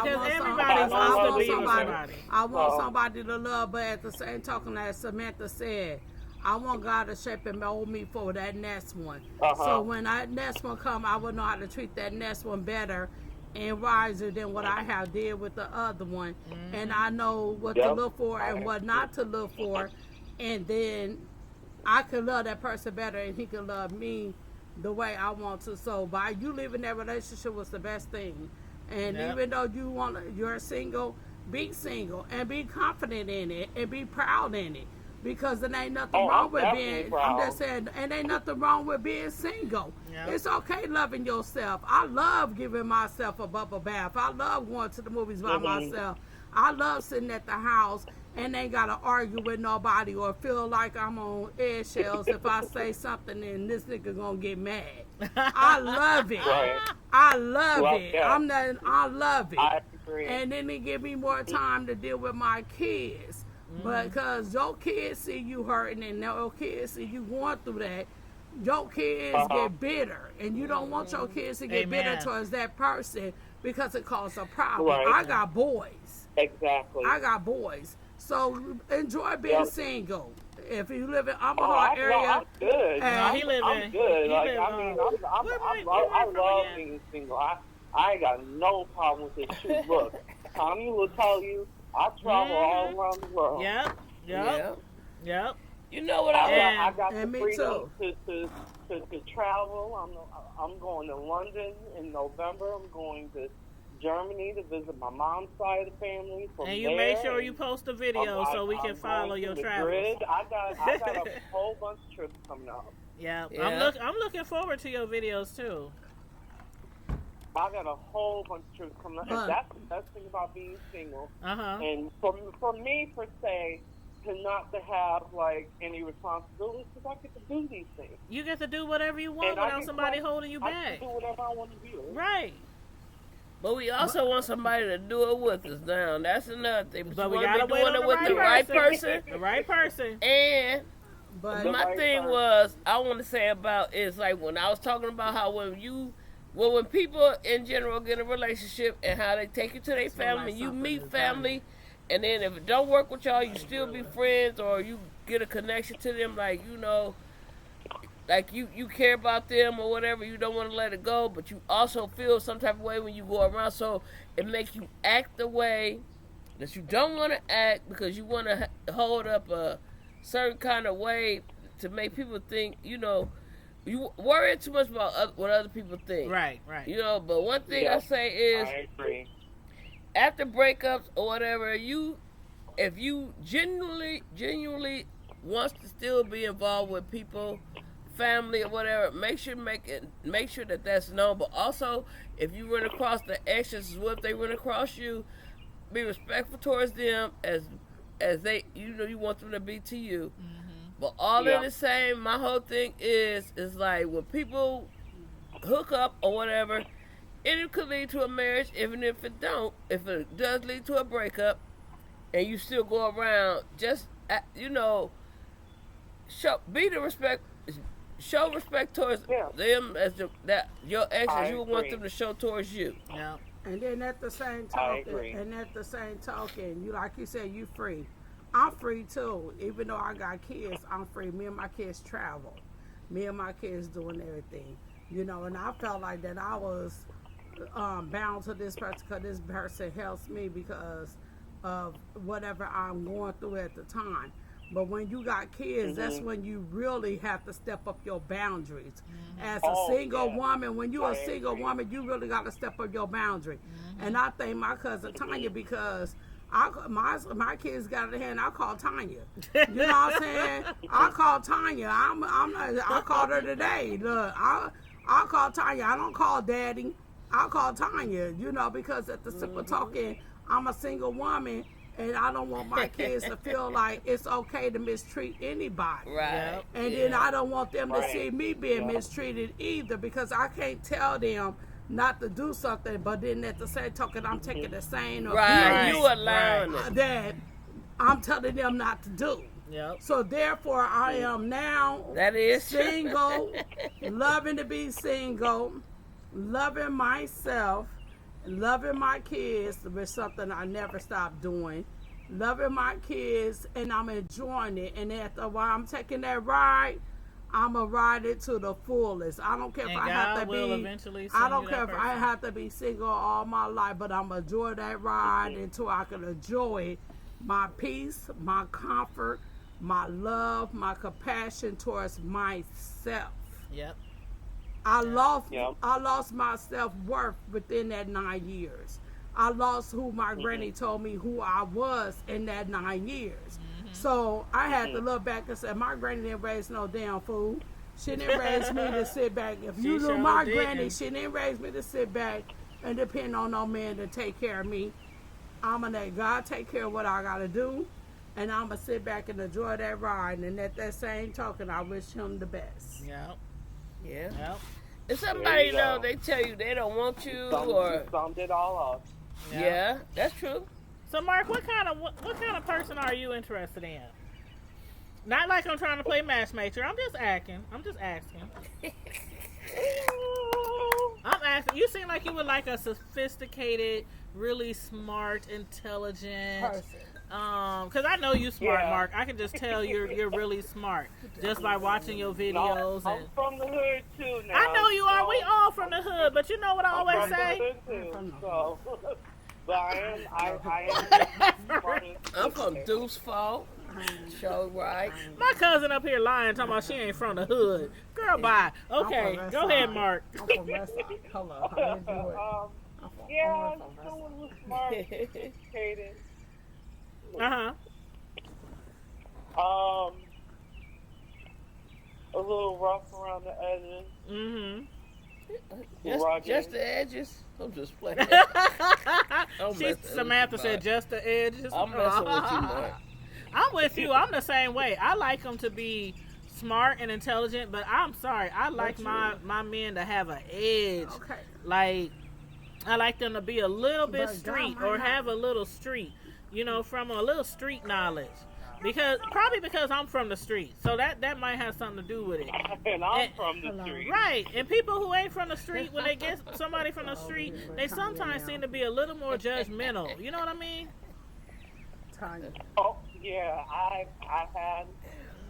want somebody to love, but at the same token, as Samantha said, I want God to shape and mold me for that next one. So when that next one come, I will know how to treat that next one better and wiser than what I have did with the other one. And I know what to look for and what not to look for. And then I can love that person better and he can love me the way I want to. So by you leaving that relationship was the best thing. And even though you're single, be single and be confident in it and be proud in it. Because there ain't nothing wrong with being, I'm just saying, and ain't nothing wrong with being single. Yep. It's okay loving yourself. I love giving myself a bubble bath. I love going to the movies by myself. I love sitting at the house and ain't got to argue with nobody or feel like I'm on eggshells if I say something and this nigga gonna get mad. I love it. Right. I love it. Yeah. I love it. I agree. And then it give me more time to deal with my kids. But because your kids see you hurting and your kids see you going through that, your kids get bitter. And you don't want your kids to get bitter towards that person because it causes a problem. Right. I got boys. Exactly. I got boys. So enjoy being single. If you live in Omaha area, I'm good. He live I'm in. good. He Like, live, I mean, I love being single. I ain't got no problem with this. Shoot, look, Tommy will tell you, I travel all around the world. Yep. You know what I got the freedom to travel. I'm going to London in November. I'm going to Germany to visit my mom's side of the family. And you make sure you post a video so we can follow your travels. I got a whole bunch of trips coming up. Yeah. I'm looking forward to your videos too. I got a whole bunch of trips coming up, and that's the best thing about being single. And for me, per se, to not to have like any responsibilities, because I get to do these things. You get to do whatever you want without somebody holding you back. I can do whatever I want to do. Right. But we also want somebody to do it with us now. That's another thing. But we want gotta to be wait doing on it with the right person. The right person. And But my thing was, I want to say about is like when I was talking about how when people in general get in a relationship and how they take you to their family, you meet family, and then if it don't work with y'all, you still be friends or you get a connection to them, like, you know, like you care about them or whatever, you don't want to let it go, but you also feel some type of way when you go around, so it makes you act the way that you don't want to act because you want to hold up a certain kind of way to make people think, you know, you worry too much about what other people think. Right. You know, but one thing I say is, I agree. after breakups or whatever, if you genuinely wants to still be involved with people, family or whatever, make sure that that's known. But also, if you run across the exes, what if they run across you, be respectful towards them as they, you know, you want them to be to you. But all in the same, my whole thing is like when people hook up or whatever, it could lead to a marriage. Even if it does lead to a breakup, and you still go around, just you know, show respect towards them as your exes. You would want them to show towards you. Yeah. And then at the same token, you like you said, you free. I'm free too. Even though I got kids, I'm free. Me and my kids travel. Me and my kids doing everything. You know, and I felt like that I was bound to this person because this person helps me because of whatever I'm going through at the time. But when you got kids, that's when you really have to step up your boundaries. As a single woman, when you're a single woman, you really got to step up your boundary. And I thank my cousin Tanya because my kids got it hand. I call Tanya. You know what I'm saying? I call Tanya. I called her today. Look, I call Tanya. I don't call Daddy. I call Tanya. You know, because at the simple token, I'm a single woman, and I don't want my kids to feel like it's okay to mistreat anybody. Right. And then I don't want them to see me being mistreated either, because I can't tell them not to do something, but then at the same token, I'm taking the same abuse you allowing it that I'm telling them not to do. Yep. So therefore, I am now single, loving to be single, loving myself, loving my kids, which is something I never stopped doing. Loving my kids, and I'm enjoying it. And after while I'm taking that ride, I'ma ride it to the fullest. I don't care if I have to be. I don't care if I have to be single all my life, but I'ma enjoy that ride until I can enjoy my peace, my comfort, my love, my compassion towards myself. Yep. I lost my self-worth within that 9 years. I lost who my granny told me who I was in that 9 years. So I had to look back and say, my granny didn't raise no damn fool. She didn't raise me to sit back. If you knew my granny, she didn't raise me to sit back and depend on no man to take care of me. I'm going to let God take care of what I got to do, and I'm going to sit back and enjoy that ride. And at that same token, I wish him the best. Yep. Yeah. Yep. If somebody know they tell you they don't want you or summed it all up. Yeah, that's true. So Mark, what kind of person are you interested in? Not like I'm trying to play matchmaker. I'm just asking. I'm asking. You seem like you would like a sophisticated, really smart, intelligent Person. Because I know you smart, Mark. I can just tell you're really smart just by watching your videos. I'm from the hood too now. I know you are. We all from the hood, but you know what I always say? But I am I'm from Deuce Fall. Show right. My cousin up here lying, talking about she ain't from the hood. Girl, bye. Okay, go ahead, Mark. I'm from West Side. Hello, how you doing? someone who's smart, sophisticated. A little rough around the edges. rugged. Just the edges. I'm just playing. Samantha said just the edges. I'm messing with you, Mark. I'm with you. I'm the same way. I like them to be smart and intelligent, but I'm sorry. I like my men to have an edge. Okay. Like, I like them to be a little bit But God street might or not. have a little street, from a little street knowledge. Because I'm from the street, so that might have something to do with it. And I'm And- from the street. Right, and people who ain't from the street, when they get somebody from the street, they sometimes seem to be a little more judgmental. You know what I mean? Tanya. Oh, yeah, I've had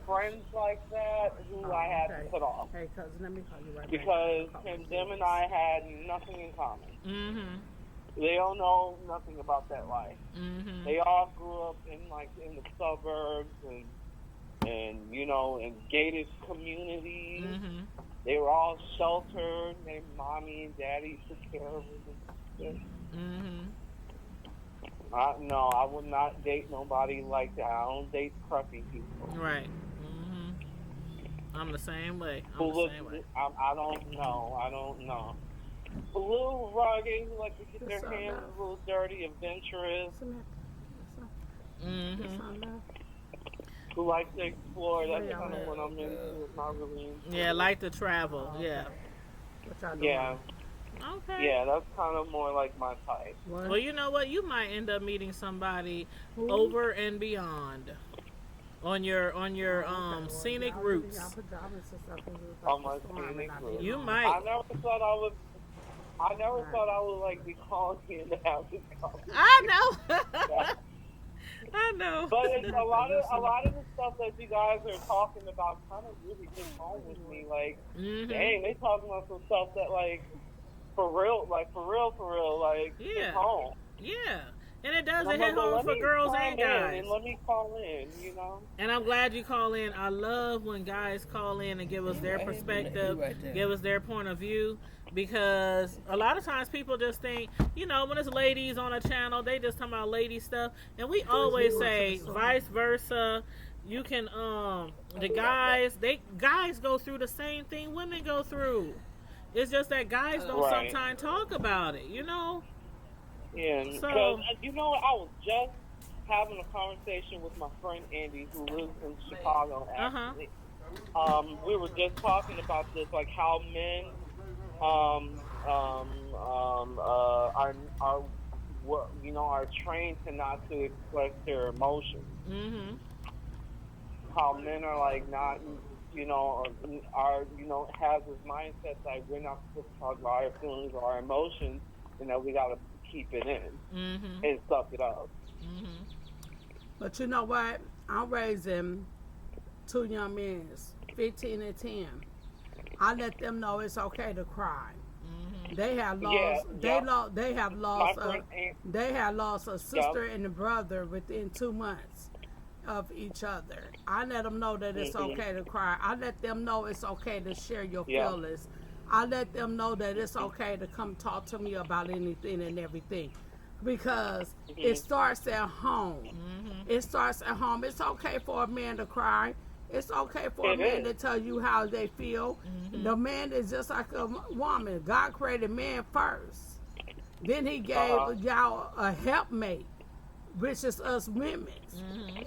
friends like that who I had to put off. Hey, cousin, let me call you right Because back. them and I had nothing in common. Mm-hmm. They don't know nothing about that life. Mm-hmm. They all grew up in the suburbs and in gated communities. Mm-hmm. They were all sheltered. Their mommy and daddy took care of them. Mm-hmm. No, I would not date nobody like that. I don't date preppy people. Right. Mm-hmm. I'm the same way. Who look, I don't know. A little rugged, who like to get their hands a little dirty, adventurous, Mm-hmm. who like to explore. That's kind of what I'm into. Not really into. Yeah, like to travel. Yeah. What y'all doing? Yeah, Okay. yeah, that's kind of more like my type. What? Well, you know what? You might end up meeting somebody Who? over and beyond on your scenic Y'all routes. pajamas and stuff, 'cause it's On like my storming scenic out route. here. You I might. never thought I would like be calling in to have this conversation. I know. I know. But it's a lot of the stuff that you guys are talking about kind of really hit home with me. Like, Mhm. dang, they talking about some stuff that like for real, like Yeah. hit home. Yeah. And it does. And It I'm hit like, well, home let for me girls call and in guys. And let me call in. And I'm glad you call in. I love when guys call in and give us their perspective, Right there. give us their point of view. Because a lot of times people just think, when it's ladies on a channel, they just talking about lady stuff. And we always say vice versa. You can, the guys go through the same thing women go through. It's just that guys don't Right. sometimes talk about it, Yeah, because So- I was just having a conversation with my friend Andy, who lives in Chicago. Uh-huh. Actually, we were just talking about this, like how men are trained to not to express their emotions. Mm-hmm. How men are like not, have this mindset that we're not supposed to talk about our feelings or our emotions, and that we gotta keep it in Mm-hmm. and suck it up. Mm-hmm. But you know what? I'm raising two young men, 15 and 10. I let them know it's okay to cry. Mm-hmm. They have lost. Yeah. They have My lost. friend Aunt, They had lost a sister and a brother within 2 months of each other. I let them know that it's Mhm. okay to cry. I let them know it's okay to share your Yeah. feelings. I let them know that it's okay to come talk to me about anything and everything. Because it starts at home. Mm-hmm. It starts at home. It's okay for a man to cry. It's okay for a It man is. to tell you how they feel. The man is just like a woman. God created man first. Then he gave y'all a helpmate, which is us women.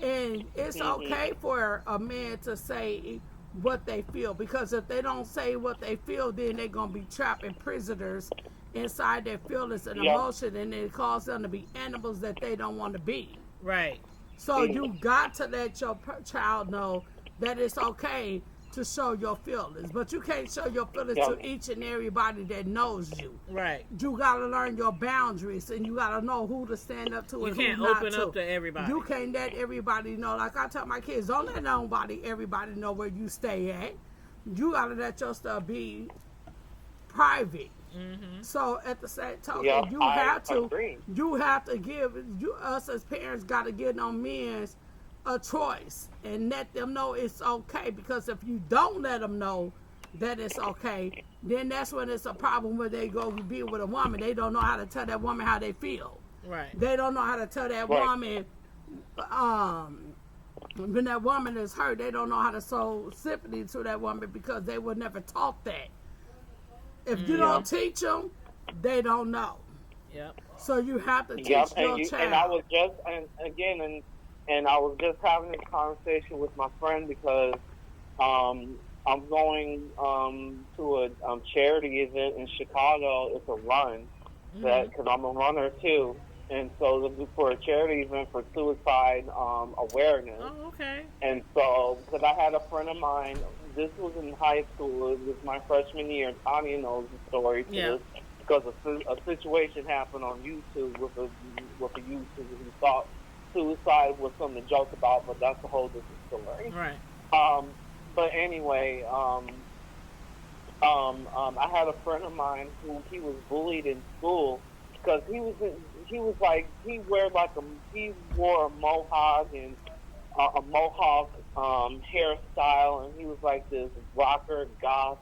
And it's okay for a man to say what they feel, because if they don't say what they feel, then they're going to be trapped in prisoners inside their feelings and Yep. emotion, and it causes them to be animals that they don't want to be. Right. So you got to let your child know that it's okay to show your feelings, but you can't show your feelings Yep. to each and everybody that knows you. Right. You gotta learn your boundaries, and you gotta know who to stand up to You and can't who not open to. up to everybody. You can't let everybody know. Like I tell my kids, don't let everybody know where you stay at. You gotta let your stuff be private. Mm-hmm. So at the same token, Yeah, you I have to. agree. You have to give. Us as parents got to give them men a choice and let them know it's okay. Because if you don't let them know that it's okay, then that's when it's a problem where they go be with a woman. They don't know how to tell that woman how they feel. Right. They don't know how to tell that Right. woman, when that woman is hurt, they don't know how to show sympathy to that woman because they were never taught that. If you don't teach them, they don't know. Yep. So you have to teach Yep, your and child. and I was just and I was just having this conversation with my friend because I'm going to a charity event in Chicago. It's a run that because I'm a runner too, and so this is for a charity event for suicide awareness. Oh, okay. And so, because I had a friend of mine, this was in high school. It was my freshman year. And Tanya knows the story to Yeah. this because a situation happened on YouTube with a youth who thought suicide was something to joke about, but that's a whole different story. Right. But anyway, I had a friend of mine who he was bullied in school because he wore a mohawk and a mohawk hairstyle, and he was like this rocker goth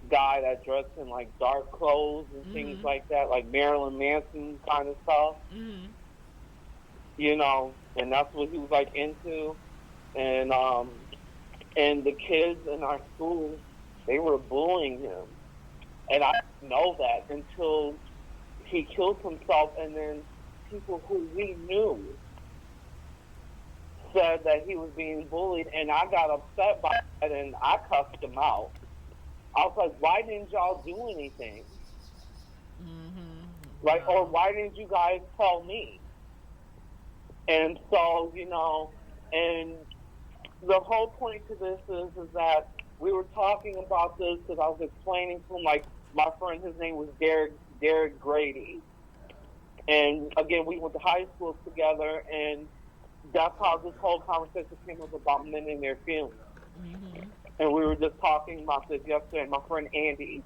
guy that dressed in like dark clothes and things like that, like Marilyn Manson kind of stuff. Mm-hmm. You know, and that's what he was like into, and the kids in our school, they were bullying him, and I didn't know that until he killed himself, and then people who we knew said that he was being bullied, and I got upset by it, and I cussed him out. I was like, why didn't y'all do anything? Like, or why didn't you guys tell me? And so, you know, and the whole point to this is that we were talking about this because I was explaining to him, like, my friend, his name was Derek Grady. And again, we went to high school together, and that's how this whole conversation came up about men and their feelings. And we were just talking about this yesterday. My friend Andy,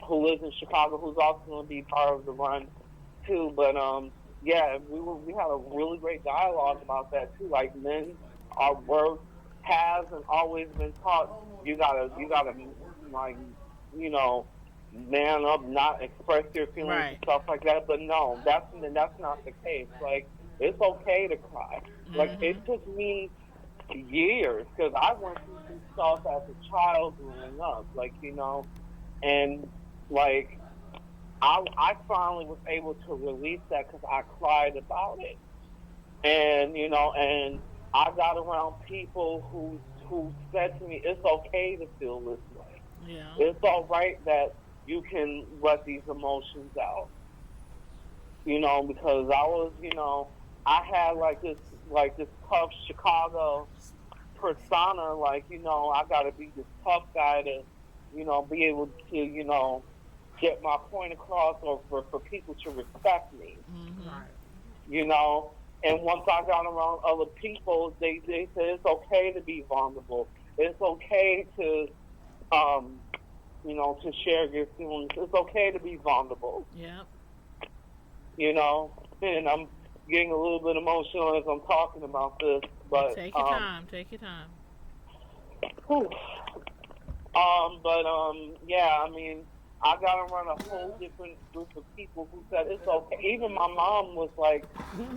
who lives in Chicago, who's also going to be part of the run too. But yeah, we had a really great dialogue about that too. Like, men has and always been taught you gotta like, you know, man up, not express your feelings and stuff like that. But no, that's not the case. Like, it's okay to cry. Like, it took me years because I went through some stuff as a child growing up, like, you know, and like I finally was able to release that because I cried about it, and you know, and I got around people who said to me, it's okay to feel this way. Yeah. It's all right that you can let these emotions out. You know, because I was, you know, I had like this tough Chicago persona, like, you know, I gotta be this tough guy to, you know, be able to, you know, get my point across, or for people to respect me. You know, and once I got around other people, they said it's okay to be vulnerable. It's okay to, you know, to share your feelings. It's okay to be vulnerable. Yeah. You know, and I'm getting a little bit emotional as I'm talking about this, but Take your time. Take your time. Whew. Yeah, I mean, I got around a whole different group of people who said it's okay. Even my mom was like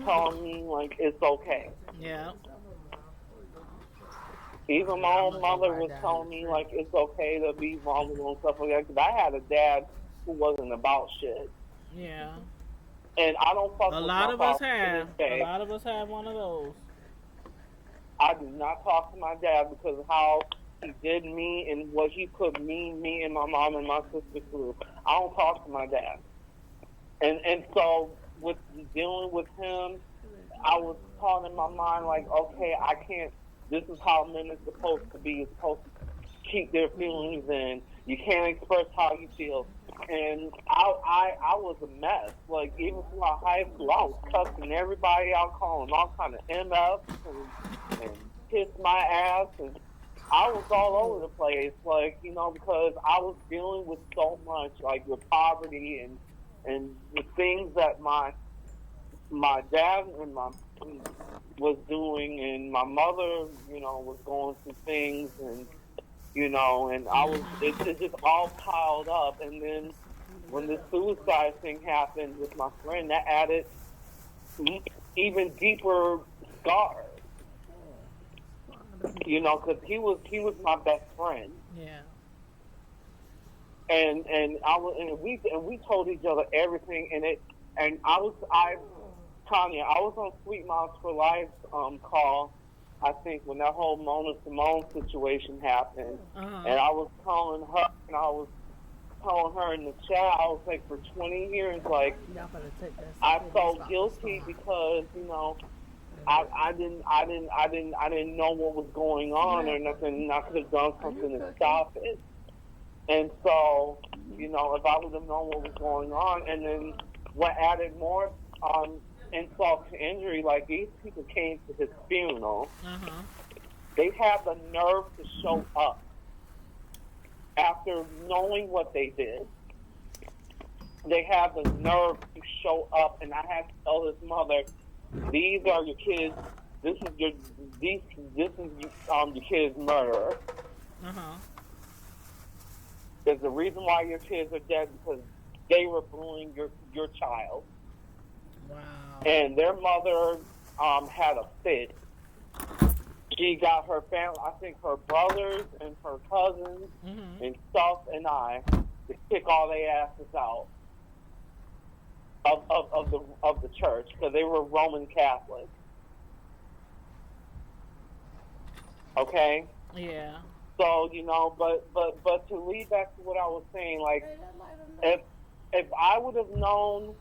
telling me like it's okay. Yeah. Even my own mother was telling me like it's okay to be vulnerable and stuff like that. Because I had a dad who wasn't about shit. Yeah. And I don't fuck with a lot my of us father to have. this day. A lot of us have one of those. I do not talk to my dad because of how he did me and what he put me and my mom and my sister through. I don't talk to my dad. And so with dealing with him, I was caught in my mind like, okay, I can't, this is how men are supposed to be. You're supposed to keep their feelings in. You can't express how you feel. And I was a mess. Like, even throughout high school, I was cussing everybody out, calling all kind of MFs and kiss my ass. And I was all over the place, like, you know, because I was dealing with so much, like, with poverty and the things that my dad and my was doing, and my mother, you know, was going through things, and you know, and it just all piled up. And then when the suicide thing happened with my friend, that added even deeper scars. You know, because he was my best friend. Yeah. we told each other everything, Tanya, I was on Sweet Moms for Life call, I think, when that whole Mona Simone situation happened, and I was telling her in the chat, I was like, for 20 years, like, I felt guilty because, you know, I didn't know what was going on or nothing, and I could have done something to stop it. And so, you know, if I would have known what was going on, and then what added more insult to injury, like these people came to his funeral. They had the nerve to show up after knowing what they did. They had the nerve to show up, and I had to tell his mother, "These are your kids. This is your kid's murderer. There's a reason why your kids are dead, because they were bullying your child." Wow. And their mother had a fit. She got her family, I think her brothers and her cousins and stuff, and I to kick all their asses out of the church, because they were Roman Catholic. Okay. Yeah. So, you know, but to lead back to what I was saying, like, if I would have known,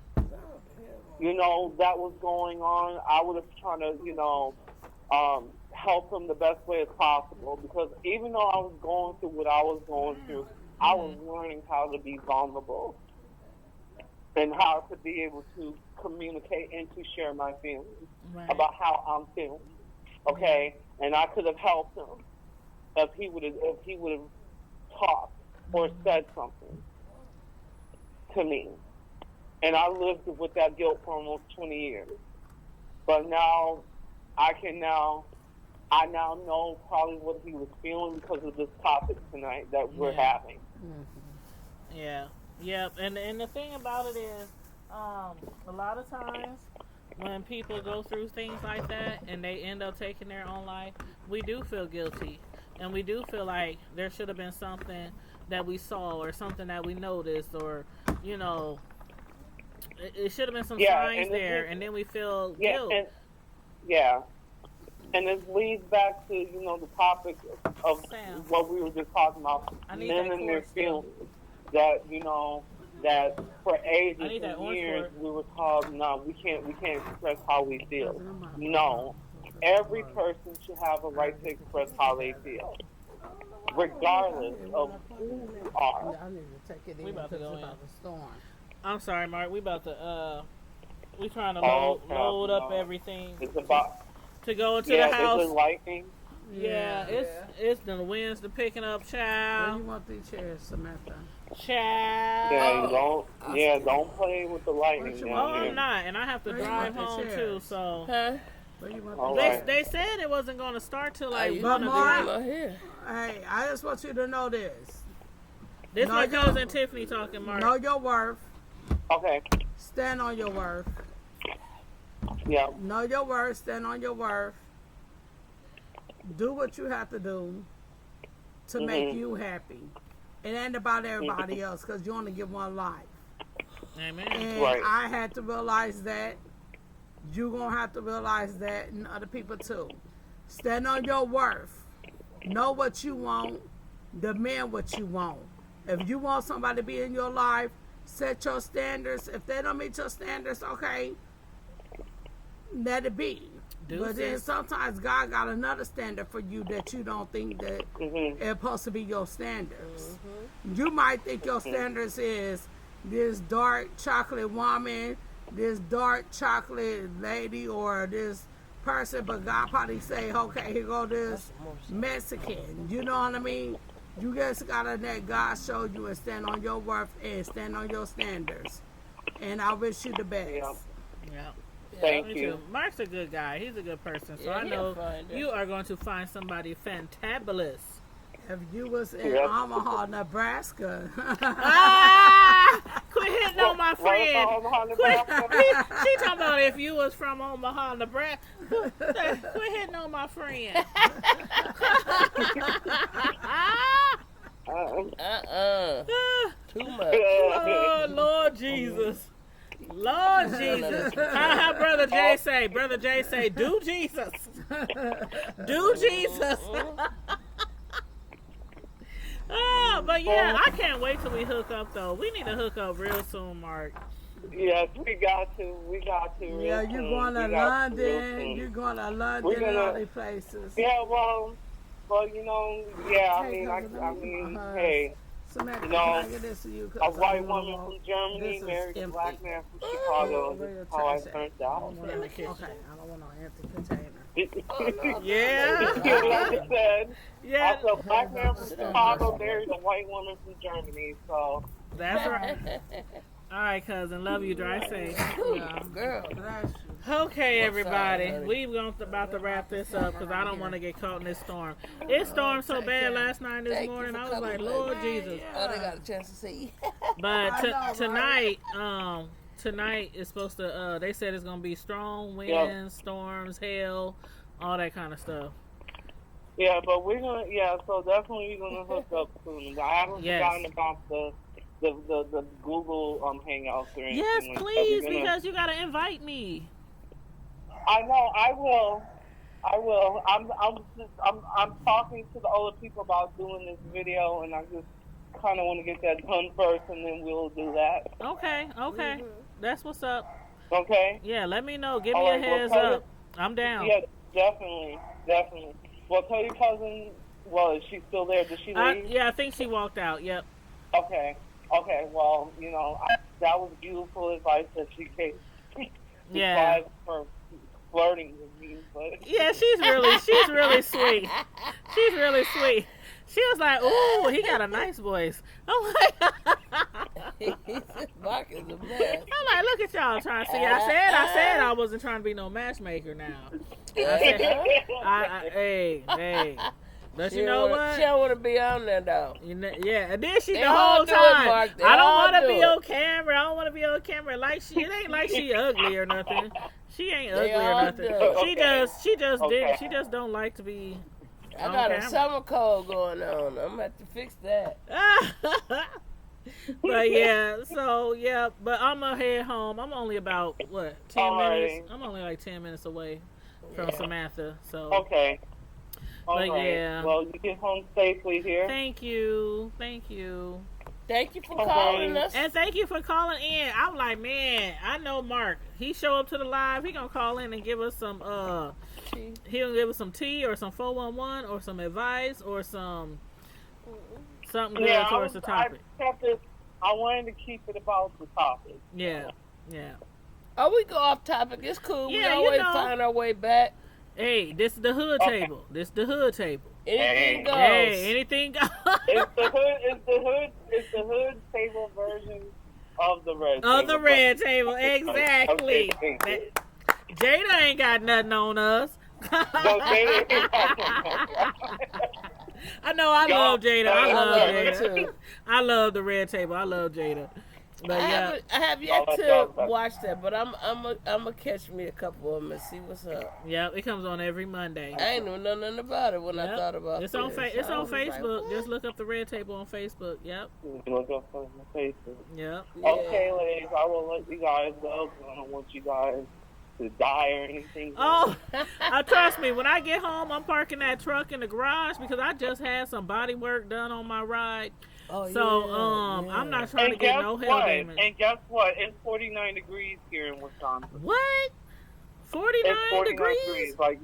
you know, that was going on, I would have tried to, you know, help him the best way as possible, because even though I was going through what I was going through, I was learning how to be vulnerable and how to be able to communicate and to share my feelings about how I'm feeling. Okay? And I could have helped him if he would have talked or said something to me. And I lived with that guilt for almost 20 years. But now, I now know probably what he was feeling because of this topic tonight that we're having. Yeah. Yep. And the thing about it is, a lot of times when people go through things like that and they end up taking their own life, we do feel guilty. And we do feel like there should have been something that we saw or something that we noticed, or, you know, it should have been some signs there, and then we feel guilt. And this leads back to, you know, the topic of what we were just talking about, men and their feelings. That, you know, that for ages and years we were told, no, we can't express how we feel. No. Every person should have a right to express how they feel, regardless of who you are. We about to go in. I'm sorry, Mark. We about to we trying to load up everything. It's about to go into the house. Is it lightning? Yeah, it's the winds to picking up, child. Where you want these chairs, Samantha? Child. Don't play with the lightning. I'm not, and I have to drive home too. So. They said it wasn't going to start till like 1 o'clock. Hey, I just want you to know this. This my cousin Tiffany talking, Mark. Know your worth. Okay. Stand on your worth. Yeah. Know your worth. Stand on your worth. Do what you have to do to make you happy. It ain't about everybody else, because you only get one life. Amen. And I had to realize that. You're going to have to realize that, and other people too. Stand on your worth. Know what you want. Demand what you want. If you want somebody to be in your life, set your standards. If they don't meet your standards, okay, let it be. But then sometimes God got another standard for you that you don't think that it's supposed to be your standards. You might think your standards is this dark chocolate woman, this dark chocolate lady, or this person, but God probably say, okay, here go this Mexican. You know what I mean? You just gotta let God show you and stand on your worth and stand on your standards. And I wish you the best. Yeah. Thank you. Mark's a good guy. He's a good person. So I know you are going to find somebody fantabulous. If you was in Omaha, Nebraska. Quit hitting on my friend. She talking about if you was from Omaha, Nebraska. Quit hitting on my friend. much. Oh, Lord Jesus. Lord Jesus. How Brother Jay say? Brother Jay say, do Jesus. Do Jesus. Oh, but yeah, I can't wait till we hook up, though. We need to hook up real soon, Mark. Yes, we got to. We got to. Yeah, real you're soon. going to We got real London. soon. You're going to London We're and all gonna- these places. Yeah, well, you know, yeah. I Hey, mean, cousin, hey, Samantha, you can I know, get this to you? 'Cause a I white don't wanna woman walk. from Germany This is married a empty. black man from Chicago. Real That's how I trash. turned I out. don't want In the to. kitchen. Okay, I don't want no empty container. Yeah. Like I said, Yeah. also a black man from Chicago married a white woman from Germany. So That's right. All right, cousin. Love you. Drive safe. Yeah. Girl. Bless you. Okay, everybody. honey. We're about to wrap this up because I don't want to get caught in this storm. It stormed so bad last night and this Thank you morning. for I was coming, like, baby. Lord Jesus. Oh, they got a chance to see. But I know, right? tonight is supposed to. They said it's gonna be strong winds, storms, hail, all that kind of stuff. yeah, but we're gonna so definitely we're gonna hook up soon. I haven't Yes. forgotten about the Google Hangouts or anything. Yes, like that. please, We're gonna- because you gotta invite me. I know. I will. I'm talking to the older people about doing this video, and I just kind of want to get that done first, and then we'll do that. Okay, that's what's up. Okay. Yeah, let me know. Give All me a right, well, heads tell up. I'm down. Yeah, definitely. Well, tell your cousin. Well, is she still there? Did she leave? Yeah, I think she walked out. Yep. Okay. Well, that was beautiful advice that she gave. Yeah. Besides for flirting with me, but Yeah, she's really sweet. She's really sweet. She was like, "Ooh, he got a nice voice." I'm like, Mark is a mess. I'm like, look at y'all trying to see. I said I wasn't trying to be no matchmaker now. I said, hey. But you know what? She don't want to be on there, though. Yeah, and then she They the all whole do it, time. Mark. They I don't all want to do be it. on camera. I don't want to be on camera. Like it ain't like she ugly or nothing. She ain't ugly or all nothing. do it. She just Okay. she just don't like to be. I on got a camera. summer cold going on. I'm going to have to fix that. But yeah, but I'm gonna head home. I'm only about 10 Alrighty. minutes. I'm only like 10 minutes away from Samantha. So okay. All But right. yeah. Well, you get home safely here. thank you. Thank you for Okay. calling us. And thank you for calling in. I'm like, man, I know Mark. He show up to the live. He gonna call in and give us some he'll give us some tea or some 411 or some advice or something good towards the topic. I wanted to keep it about the topic. Yeah. Oh, we go off topic. It's cool. Yeah, we you always know. find our way back. Hey, this is the hood Okay. table. This the hood table. Anything goes. Hey, anything goes. It's the hood table version of the red table. Of the red table, exactly. Okay, thank you. Jada ain't got nothing on us. No, Jada. I know. I love Jada. I I love love her Jada. too. I love the red table. I love Jada. But yeah, I have yet Oh, to that's watch that, but I'm gonna catch me a couple of them and see what's up. yeah, it comes on every Monday. I ain't know nothing about it when I Yep. thought about It's on this. it's I on was like, Facebook. what? Just look up the red table on Facebook. Yep. Look up on my Facebook. Yep. Yeah. Okay, ladies, I will let you guys go 'cause I don't want you guys to die or anything. Oh, trust me. When I get home, I'm parking that truck in the garage because I just had some body work done on my ride. Oh, So yeah. I'm not trying to And get guess no hell what? damage. And guess what? It's 49 degrees here in Wisconsin. What? 49 It's 49 degrees? Like,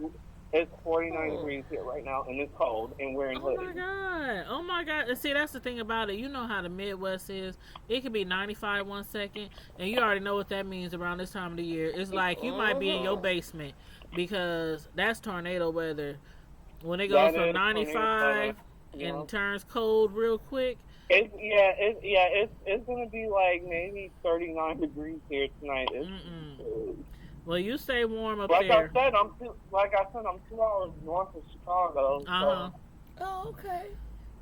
it's 49 degrees here right now, and it's cold, and we're in Oh my hoodies. god! Oh my god! And see, that's the thing about it. You know how the Midwest is. It could be 95 1 second, and you already know what that means around this time of the year. It's like you might be in your basement because that's tornado weather. When it goes That from is 95 you know. and turns cold real quick. It's gonna be like maybe 39 degrees here tonight. Well, you stay warm up Like there. I said, I'm 2 hours north of Chicago. Uh-huh. Oh, okay.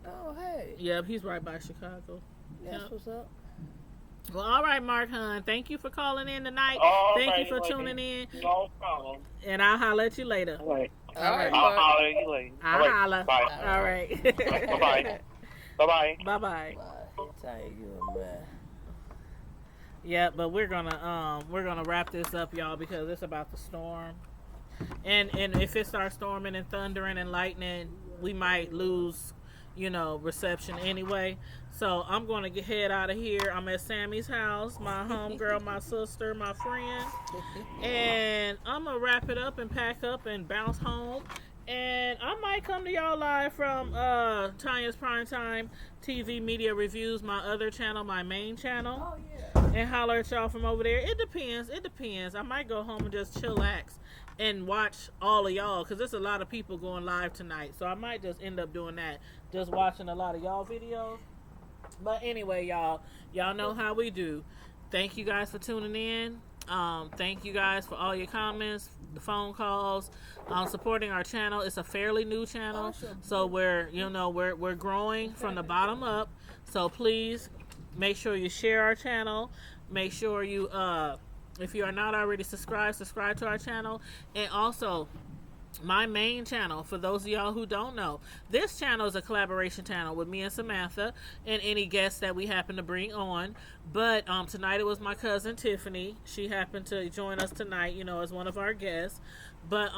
Oh, hey. Yep, he's right by Chicago. That's Yep. what's up. Well, all right, Mark Hun. Thank you for calling in tonight. All Thank you right, for ladies. tuning in. No problem. And I'll holler at you later. All right. All right, I'll Mark. holler at you later. I'll All right. holler. Bye. All right. Bye-bye. Bye-bye. Bye-bye. Bye. Tanya, you a man. Yeah, but we're gonna wrap this up, y'all, because it's about to storm. And if it starts storming and thundering and lightning, we might lose, reception anyway. So I'm gonna head out of here. I'm at Sammy's house, my homegirl, my sister, my friend, and I'm gonna wrap it up and pack up and bounce home. And I might come to y'all live from Tanya's Primetime TV Media Reviews, my other channel, my main channel, and holler at y'all from over there. It depends. I might go home and just chillax and watch all of y'all, because there's a lot of people going live tonight. So I might just end up doing that, just watching a lot of y'all videos. But anyway, y'all know how we do. Thank you guys for tuning in. Thank you guys for all your comments, the phone calls, supporting our channel. It's a fairly new channel, so we're growing from the bottom up. So please make sure you share our channel. Make sure you, if you are not already subscribe to our channel. And also, my main channel, for those of y'all who don't know, this channel is a collaboration channel with me and Samantha and any guests that we happen to bring on. But tonight it was my cousin Tiffany. She happened to join us tonight, as one of our guests. But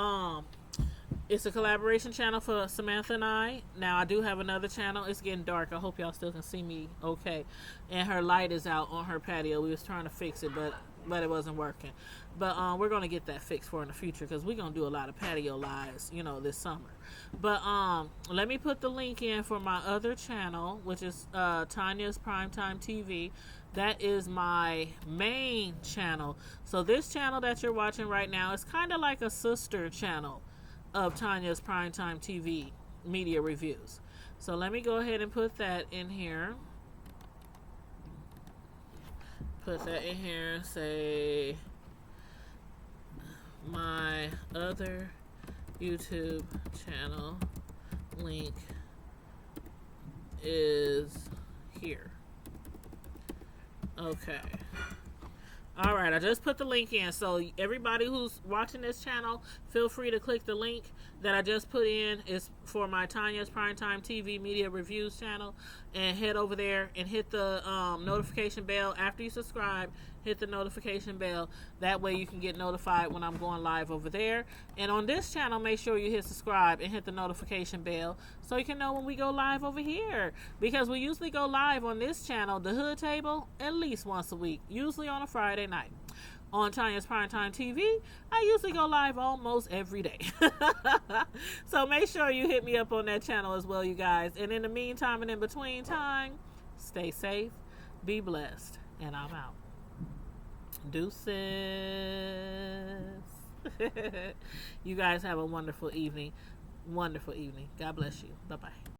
it's a collaboration channel for Samantha and I. Now I do have another channel. It's getting dark. I hope y'all still can see me okay. And her light is out on her patio. We was trying to fix it, but it wasn't working. But we're going to get that fixed for in the future, because we're going to do a lot of patio lives, this summer. But let me put the link in for my other channel, which is Tanya's Primetime TV. That is my main channel. So this channel that you're watching right now is kind of like a sister channel of Tanya's Primetime TV Media Reviews. So let me go ahead and put that in here. Put that in here. Say my other YouTube channel link is here. Okay. All right, I just put the link in. So everybody who's watching this channel, feel free to click the link that I just put in. It's for my Tanya's Primetime TV Media Reviews channel, and head over there and hit the notification bell. After you subscribe, hit the notification bell. That way you can get notified when I'm going live over there. And on this channel, make sure you hit subscribe and hit the notification bell so you can know when we go live over here. Because we usually go live on this channel, The Hood Table, at least once a week, usually on a Friday night. On Tanya's Primetime TV, I usually go live almost every day. So make sure you hit me up on that channel as well, you guys. And in the meantime and in between time, stay safe, be blessed, and I'm out. Deuces. You guys have a wonderful evening. God bless you. Bye-bye.